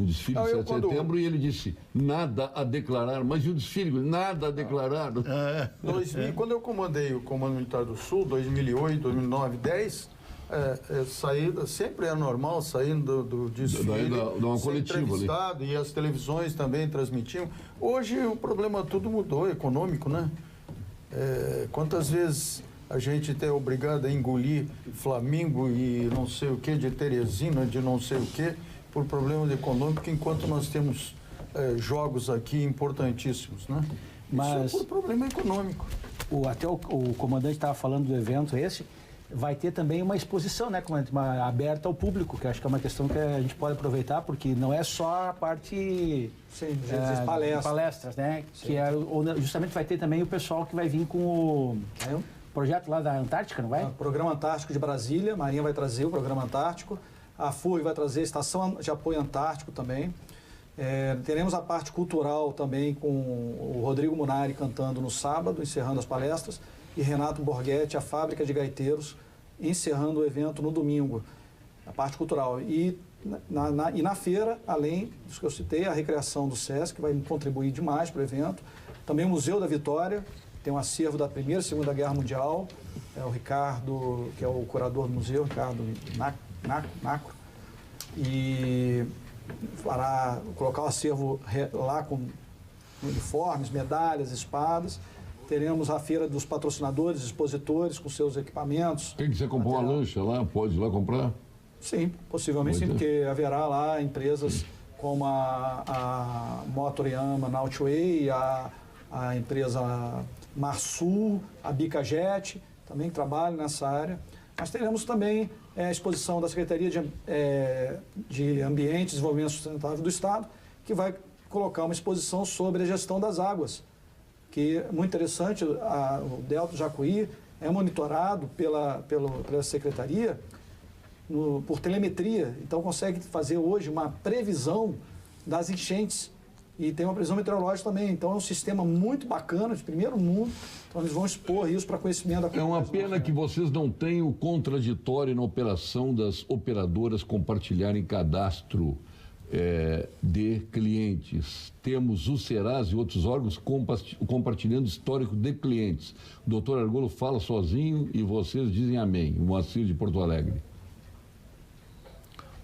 desfile de 7 de setembro, e ele disse, nada a declarar. Mas e o desfile? Nada a declarar. 2000, quando eu comandei o Comando Militar do Sul, 2008, 2009, 2010, saída, sempre é normal, saindo do desfile, de uma ser coletiva ali. entrevistado, e as televisões também transmitiam. Hoje o problema tudo mudou, econômico, né? Quantas vezes a gente é obrigado a engolir Flamengo e não sei o que, de Teresina, de não sei o que, por problemas econômicos, enquanto nós temos jogos aqui importantíssimos, né? Mas- Isso é por problema econômico. Até o comandante estava falando do evento esse, vai ter também uma exposição, né, aberta ao público, que acho que é uma questão que a gente pode aproveitar, porque não é só a parte Sim, de palestras, né, que justamente vai ter também o pessoal que vai vir com o projeto lá da Antártica, não vai? O Programa Antártico de Brasília, a Marinha vai trazer o Programa Antártico, a FURG vai trazer a Estação de Apoio Antártico também. Teremos a parte cultural também com o Rodrigo Munari cantando no sábado, encerrando as palestras, e Renato Borghetti, a Fábrica de Gaiteiros, encerrando o evento no domingo, a parte cultural. E na feira, além dos que eu citei, a recreação do SESC, que vai contribuir demais para o evento. Também o Museu da Vitória, tem um acervo da Primeira e Segunda Guerra Mundial, o Ricardo, que é o curador do museu, Ricardo Nacro, e colocar o acervo lá com uniformes, medalhas, espadas. Teremos a feira dos patrocinadores, expositores, com seus equipamentos. Quem quiser comprar uma lancha lá, pode ir lá comprar? Sim, possivelmente sim, porque haverá lá empresas como a Motoriyama Nautiway, a empresa Marsul, a Bicajet, também que trabalham nessa área. Mas teremos também a exposição da Secretaria de Ambiente e Desenvolvimento Sustentável do Estado, que vai colocar uma exposição sobre a gestão das águas, que é muito interessante. O Delta do Jacuí é monitorado pela Secretaria por telemetria, então consegue fazer hoje uma previsão das enchentes e tem uma previsão meteorológica também. Então é um sistema muito bacana, de primeiro mundo. Então eles vão expor isso para conhecimento da comunidade. É uma pena que vocês não tenham o contraditório na operação das operadoras compartilharem cadastro de clientes. Temos o Serasa e outros órgãos compartilhando histórico de clientes. O doutor Argolo fala sozinho e vocês dizem amém. O Moacir de Porto Alegre.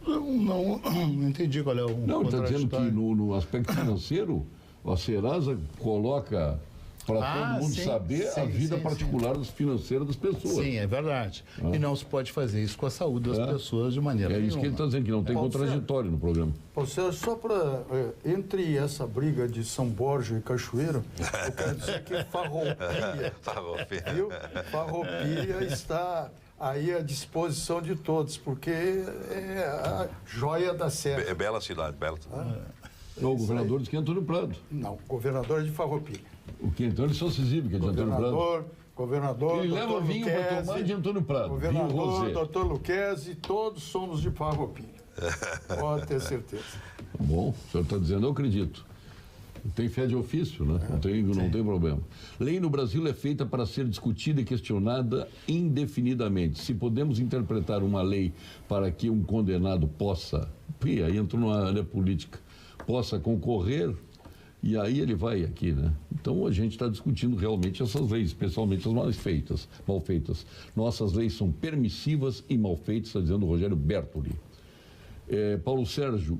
Não entendi qual é o Não, está dizendo que contraditório. no aspecto financeiro, a Serasa coloca para todo mundo saber a vida particular financeira das pessoas. Sim, é verdade. E não se pode fazer isso com a saúde das pessoas de maneira É nenhuma. isso que ele está dizendo, que não tem contraditório no programa. Só para, entre essa briga de São Borja e Cachoeiro, eu quero dizer que Farroupilha, viu? Farroupilha está aí à disposição de todos, porque é a joia da serra. É bela cidade, bela. O governador diz que é Antônio Prado. Não, governador de Farroupilha. O que então ele só se exibe, que é de Antônio Prado. Governador, Ele leva doutor vinho para Luquezzi, tomar de Antônio Prado. Vinho governador, rosé. doutor Luquezzi, todos somos de Farroupilha. Pode ter certeza. Bom, o senhor está dizendo, eu acredito. Tem fé de ofício, né? Não tem problema. Lei no Brasil é feita para ser discutida e questionada indefinidamente. Se podemos interpretar uma lei para que um condenado possa, aí entrou numa área política, possa concorrer, e aí ele vai aqui, né? Então a gente está discutindo realmente essas leis, especialmente as mal feitas. Nossas leis são permissivas e mal feitas, está dizendo o Rogério Bertoli. Paulo Sérgio,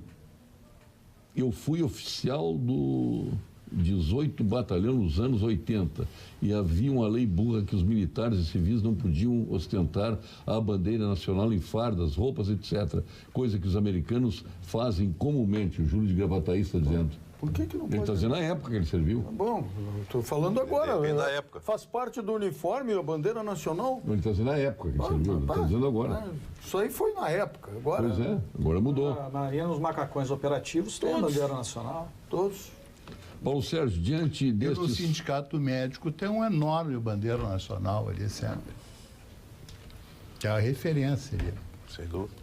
eu fui oficial do 18 Batalhão nos anos 80 e havia uma lei burra que os militares e civis não podiam ostentar a bandeira nacional em fardas, roupas, etc. Coisa que os americanos fazem comumente, o Júlio de Gravataí está dizendo. Por que não pode? Ele está dizendo na época que ele serviu. Bom, estou falando agora. Depende da época. Faz parte do uniforme, a bandeira nacional. Ele está dizendo na época que ele serviu, ele está dizendo agora. Isso aí foi na época. Agora, Pois é, agora mudou. Na Marinha, nos macacões operativos, tem a bandeira nacional. todos. Paulo Sérgio, diante E no destes... Sindicato Médico tem um enorme bandeira nacional ali sempre. Que é a referência ali. Sem dúvida.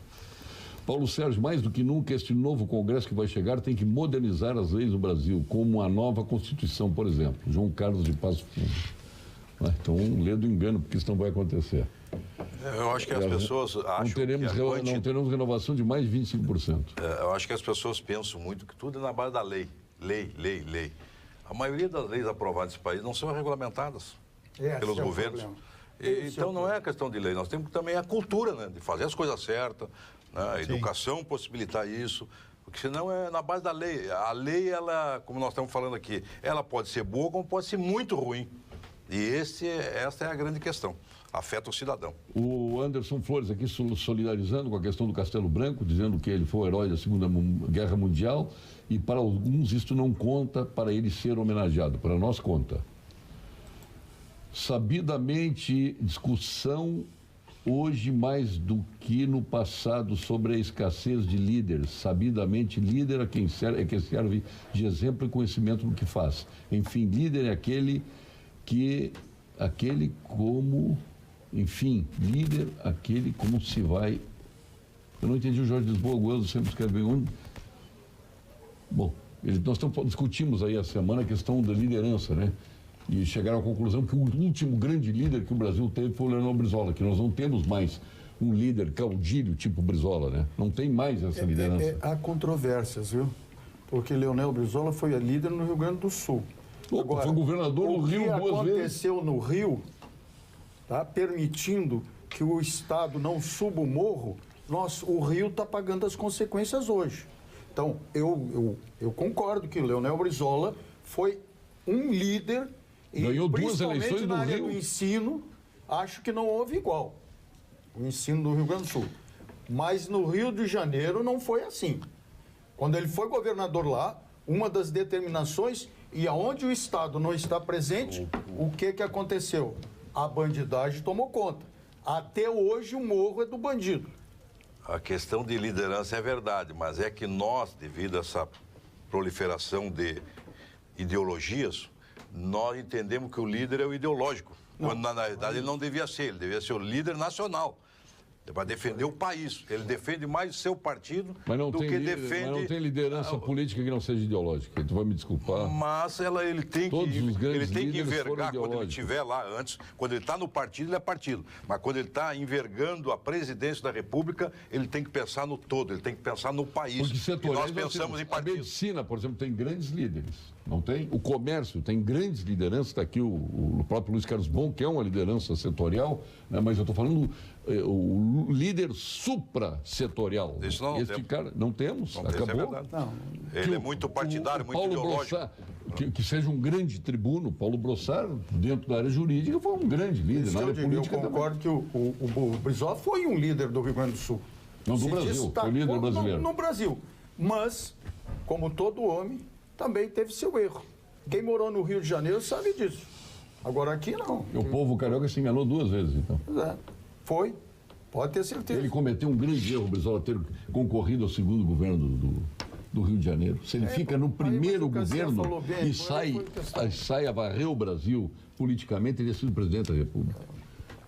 Paulo Sérgio, mais do que nunca, este novo Congresso que vai chegar tem que modernizar as leis do Brasil, como a nova Constituição, por exemplo. João Carlos de Passo Fundo. Então, lê do engano, porque isso não vai acontecer. Eu acho que as pessoas acham Não teremos renovação de mais de 25%. Eu acho que as pessoas pensam muito que tudo é na base da lei. Lei. A maioria das leis aprovadas nesse país não são regulamentadas pelos governos. Então não é a questão de lei, nós temos também a cultura, né, de fazer as coisas certas, né, a educação possibilitar isso, porque senão é na base da lei. A lei, ela, como nós estamos falando aqui, ela pode ser boa como pode ser muito ruim. E essa é a grande questão. Afeta o cidadão. O Anderson Flores aqui solidarizando com a questão do Castelo Branco, dizendo que ele foi o herói da Segunda Guerra Mundial e para alguns isto não conta para ele ser homenageado, para nós conta. Sabidamente, discussão hoje mais do que no passado sobre a escassez de líderes. Sabidamente, líder é quem serve de exemplo e conhecimento no que faz. Enfim, líder é aquele como... Enfim, líder, aquele como se vai... Eu não entendi o Jorge Lisboa, o Goelzo sempre escreveu onde. Bom, nós discutimos aí a semana a questão da liderança, né? E chegaram à conclusão que o último grande líder que o Brasil teve foi o Leonel Brizola, que nós não temos mais um líder caudilho tipo Brizola, né? Não tem mais essa liderança. Há controvérsias, viu? Porque Leonel Brizola foi líder no Rio Grande do Sul. Agora, foi governador do Rio 2 vezes. O que aconteceu no Rio, tá, permitindo que o Estado não suba o morro, o Rio está pagando as consequências hoje. Então, eu concordo que o Leonel Brizola foi um líder e ganhou duas principalmente eleições na do área Rio. do ensino, acho que não houve igual. O ensino do Rio Grande do Sul. Mas no Rio de Janeiro não foi assim. Quando ele foi governador lá, uma das determinações, e aonde o Estado não está presente, o que aconteceu? A bandidagem tomou conta. Até hoje o morro é do bandido. A questão de liderança é verdade, mas é que nós, devido a essa proliferação de ideologias, nós entendemos que o líder é o ideológico. Quando, na realidade, ele não devia ser. Ele devia ser o líder nacional. Para defender o país. Ele defende mais o seu partido do que defende... Mas não tem liderança política que não seja ideológica. Tu vai me desculpar. Mas ele tem que envergar quando ele estiver lá antes. Quando ele está no partido, ele é partido. Mas quando ele está envergando a presidência da República, ele tem que pensar no todo, ele tem que pensar no país. Porque e nós pensamos em partido. A medicina, por exemplo, tem grandes líderes. Não tem? O comércio tem grandes lideranças. Está aqui o próprio Luiz Carlos Bon, que é uma liderança setorial, né? Mas eu estou falando o líder supra-setorial. Isso não temos. Cara, não temos, acabou. Ele é muito partidário, muito ideológico. Brossard, que seja um grande tribuno, Paulo Brossard, dentro da área jurídica, foi um grande líder. Na área política eu concordo que o Brizola foi um líder do Rio Grande do Sul. Não, do Brasil, foi líder brasileiro. No Brasil. Mas, como todo homem, também teve seu erro. Quem morou no Rio de Janeiro sabe disso. Agora aqui não. O povo carioca se enganou 2 vezes, então. Foi. Pode ter certeza. Ele cometeu um grande erro, o Brizola, ter concorrido ao segundo governo do Rio de Janeiro. Se ele fica no primeiro governo e sai a varrer o Brasil politicamente, ele ia ser presidente da República.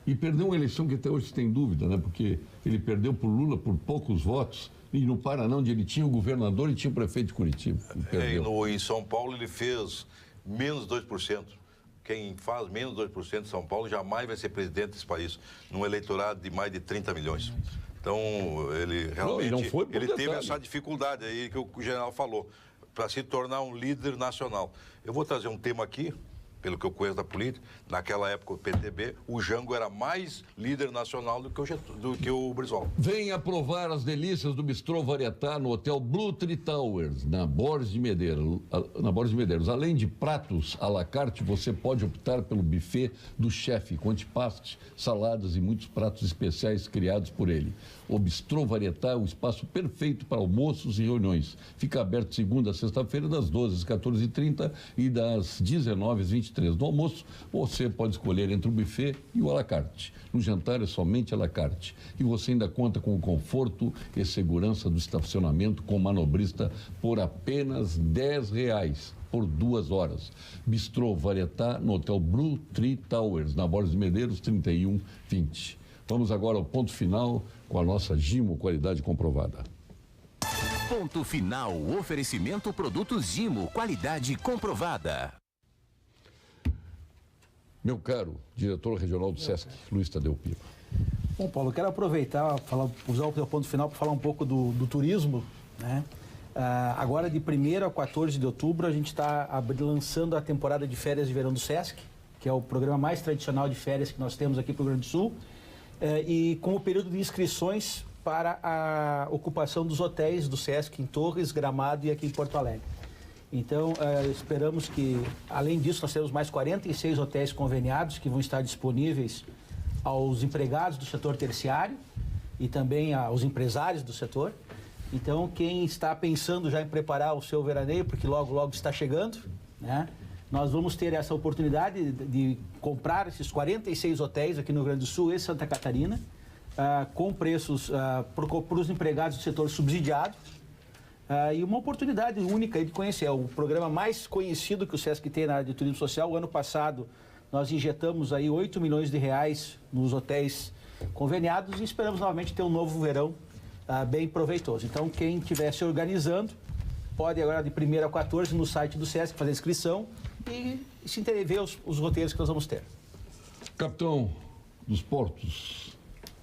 E perdeu uma eleição que até hoje se tem dúvida, né? Porque ele perdeu por Lula por poucos votos. E no Paraná, onde ele tinha o governador e tinha o prefeito de Curitiba. Em São Paulo, ele fez menos 2%. Quem faz menos 2% de São Paulo jamais vai ser presidente desse país, num eleitorado de mais de 30 milhões. Então, ele realmente ele teve essa dificuldade aí que o general falou, para se tornar um líder nacional. Eu vou trazer um tema aqui, pelo que eu conheço da política, naquela época o PTB, o Jango era mais líder nacional do que o Brizola. Venha provar as delícias do Bistrô Varietá no Hotel Blue Tree Towers, na Borges de Medeiros. Além de pratos à la carte, você pode optar pelo buffet do chefe, com antepastes, saladas e muitos pratos especiais criados por ele. O Bistrô Varietá é o espaço perfeito para almoços e reuniões. Fica aberto segunda a sexta-feira, das 12 às 14h30 e das 19 às 23h. No almoço, você pode escolher entre o buffet e o à la carte. No jantar é somente à la carte. E você ainda conta com o conforto e segurança do estacionamento com manobrista por apenas R$10 por 2 horas. Bistrô Varietá no Hotel Blue Tree Towers, na Borges de Medeiros, 3120. Vamos agora ao ponto final com a nossa Gimo, qualidade comprovada. Ponto final, oferecimento produtos Gimo, qualidade comprovada. Meu caro diretor regional do SESC, Luiz Tadeu Piva. Bom, Paulo, eu quero aproveitar, usar o teu ponto final para falar um pouco do turismo, né? Agora, de 1º a 14 de outubro, a gente está lançando a temporada de férias de verão do SESC, que é o programa mais tradicional de férias que nós temos aqui para o Rio Grande do Sul, e com o período de inscrições para a ocupação dos hotéis do SESC em Torres, Gramado e aqui em Porto Alegre. Então, esperamos que, além disso, nós temos mais 46 hotéis conveniados que vão estar disponíveis aos empregados do setor terciário e também aos empresários do setor. Então, quem está pensando já em preparar o seu veraneio, porque logo, logo está chegando, né? Nós vamos ter essa oportunidade de comprar esses 46 hotéis aqui no Rio Grande do Sul e Santa Catarina, com preços para os empregados do setor subsidiado, e uma oportunidade única de conhecer. É o programa mais conhecido que o SESC tem na área de turismo social. O ano passado, nós injetamos aí R$8 milhões nos hotéis conveniados e esperamos novamente ter um novo verão bem proveitoso. Então, quem estiver se organizando, pode agora de 1º a 14 no site do SESC fazer a inscrição e se ver os roteiros que nós vamos ter. Capitão dos Portos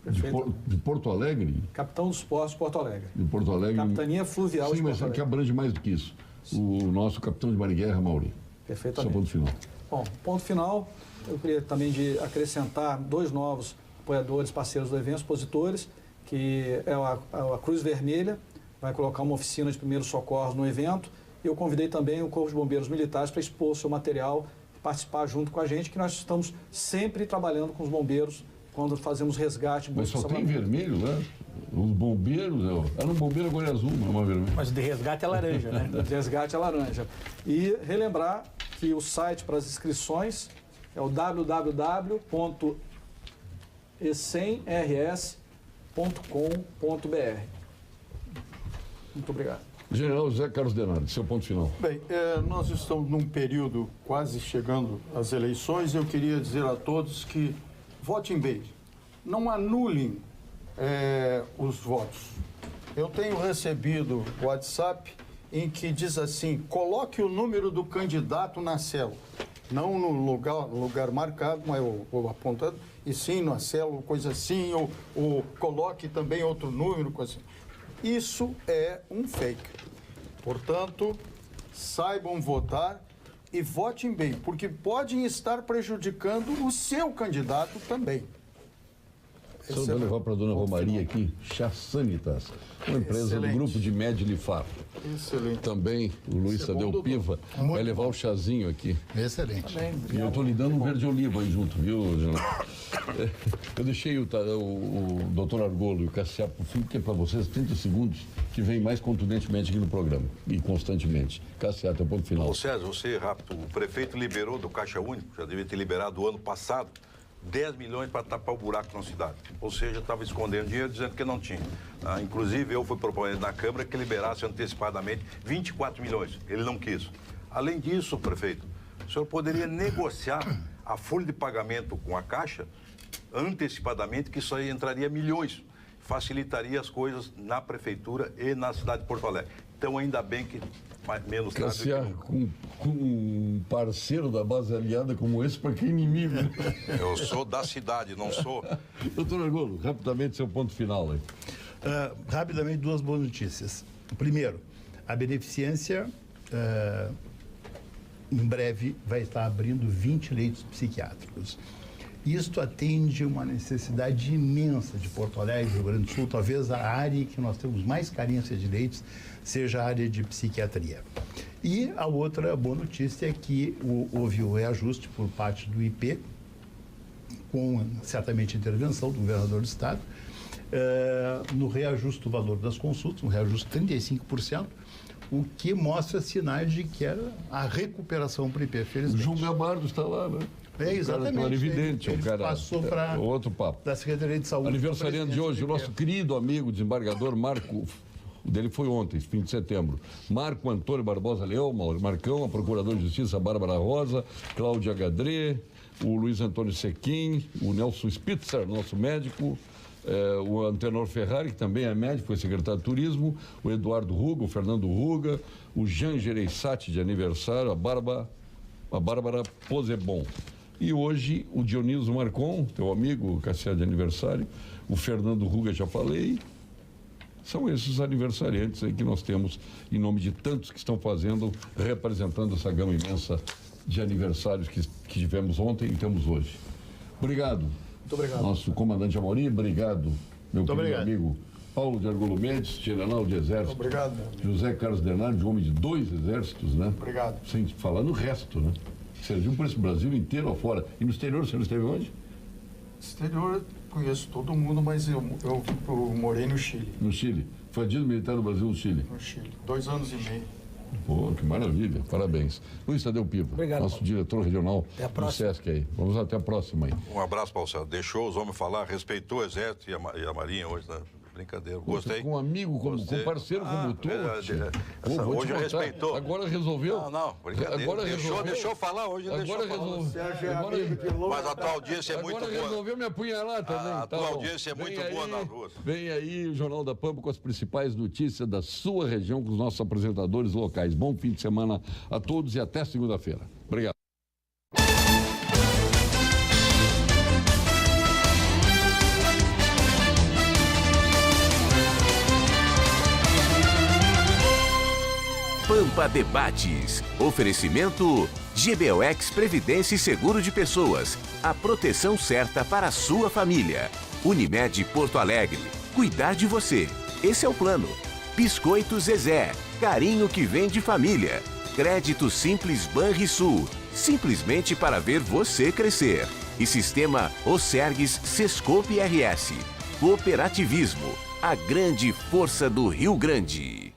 de Porto Alegre. Capitão dos Portos de Porto Alegre. De Porto Alegre. Capitania Fluvial de Porto Alegre. Sim, mas que abrange mais do que isso. O nosso capitão de Mariguerra, Mauri. Perfeitamente. Seu ponto final. Bom, ponto final, eu queria também de acrescentar 2 novos apoiadores, parceiros do evento, expositores, que é a Cruz Vermelha, vai colocar uma oficina de primeiros socorros no evento. Eu convidei também o Corpo de Bombeiros Militares para expor seu material, participar junto com a gente, que nós estamos sempre trabalhando com os bombeiros quando fazemos resgate. Mas só tem vermelho, né? Os bombeiros, no bombeiro agora é azul, não é vermelho. Mas o de resgate é laranja, né? O de resgate é laranja. E relembrar que o site para as inscrições é o www.ecemrs.com.br. Muito obrigado. General José Carlos Denardi, seu ponto final. Bem, nós estamos num período quase chegando às eleições. Eu queria dizer a todos que votem bem. Não anulem os votos. Eu tenho recebido WhatsApp em que diz assim: coloque o número do candidato na célula. Não no lugar marcado, mas ou apontado, e sim na célula, coisa assim, ou coloque também outro número, coisa assim. Isso é um fake. Portanto, saibam votar e votem bem, porque podem estar prejudicando o seu candidato também. O senhor vai levar para a dona Romaria aqui, Chá Sanitas, uma empresa do grupo de Medlifar. Excelente. Também o Luiz Tadeu Piva vai levar o chazinho aqui. Excelente. E eu estou lhe dando um verde oliva aí junto, viu, General? Eu deixei o doutor Argolo e o Cassiapo por fim, porque é para vocês 30 segundos que vem mais contundentemente aqui no programa e constantemente. Cassiapo, é o ponto final. Ô César, você rápido, o prefeito liberou do Caixa Único, já devia ter liberado o ano passado, 10 milhões para tapar o buraco na cidade. Ou seja, estava escondendo dinheiro dizendo que não tinha. Inclusive, eu fui proponente na Câmara que liberasse antecipadamente 24 milhões. Ele não quis. Além disso, prefeito, o senhor poderia negociar a folha de pagamento com a Caixa antecipadamente, que isso aí entraria milhões. Facilitaria as coisas na Prefeitura e na cidade de Porto Alegre. Então, ainda bem que menos tarde. Com um parceiro da base aliada como esse, para que inimigo? Eu sou da cidade, não sou. Doutor Argolo, rapidamente seu ponto final aí. Rapidamente, 2 boas notícias. Primeiro, a beneficência em breve vai estar abrindo 20 leitos psiquiátricos. Isto atende uma necessidade imensa de Porto Alegre, Rio Grande do Sul. Talvez a área que nós temos mais carência de leitos seja a área de psiquiatria. E a outra boa notícia é que houve o reajuste por parte do IP, com certamente intervenção do governador do estado, no reajuste do valor das consultas, um reajuste de 35%, o que mostra sinais de que era a recuperação para o IP, felizmente. João Gabardo está lá, né? Exatamente. Claro, evidente, ele passou para outro papo. Da Secretaria de Saúde. Aniversariante de hoje, o nosso querido amigo desembargador Marco, o dele foi ontem, fim de setembro, Marco Antônio Barbosa Leão, Marcão, a Procuradora de Justiça Bárbara Rosa, Cláudia Gadré, o Luiz Antônio Sequim, o Nelson Spitzer, nosso médico, o Antenor Ferrari, que também é médico, foi secretário de Turismo, o Eduardo Ruga, o Fernando Ruga, o Jean Gereissati de aniversário, a Bárbara Posebon. E hoje o Dionísio Marcon, teu amigo, Cassiano de aniversário, o Fernando Ruga, já falei. São esses os aniversariantes aí que nós temos, em nome de tantos que estão fazendo, representando essa gama imensa de aniversários que tivemos ontem e temos hoje. Obrigado. Muito obrigado. Nosso comandante Amorim, obrigado. Meu querido amigo Paulo de Argolo Mendes, general de exército. Obrigado, meu amigo. José Carlos Denardi, homem de 2 exércitos, né? Obrigado. Sem falar no resto, né? Serviu por esse Brasil inteiro afora. E no exterior, você não esteve onde? Exterior, conheço todo mundo, mas eu morei no Chile. No Chile. Fadido militar no Brasil, no Chile. No Chile. 2 anos e meio. Pô, que maravilha. Parabéns. Luiz Tadeu Piva, obrigado, nosso Paulo. diretor regional Até a do SESC aí. Vamos até a próxima aí. Um abraço, Paulo César. Deixou os homens falar, respeitou o Exército e a Marinha hoje, né? Brincadeira. Gostei. Com um amigo, com parceiro como tu. Hoje respeitou. Agora resolveu. Não, brincadeira. Agora deixou falar hoje. Agora resolveu. Mas a tua audiência é muito boa. Agora resolveu me apunhalar também. A tua audiência é muito boa nas ruas. Vem aí o Jornal da Pampa com as principais notícias da sua região com os nossos apresentadores locais. Bom fim de semana a todos e até segunda-feira. Obrigado. Pampa Debates. Oferecimento GBOX Previdência e Seguro de Pessoas. A proteção certa para a sua família. Unimed Porto Alegre. Cuidar de você. Esse é o plano. Biscoito Zezé. Carinho que vem de família. Crédito Simples Banrisul. Simplesmente para ver você crescer. E Sistema Osergues Sescope RS. Cooperativismo. A grande força do Rio Grande.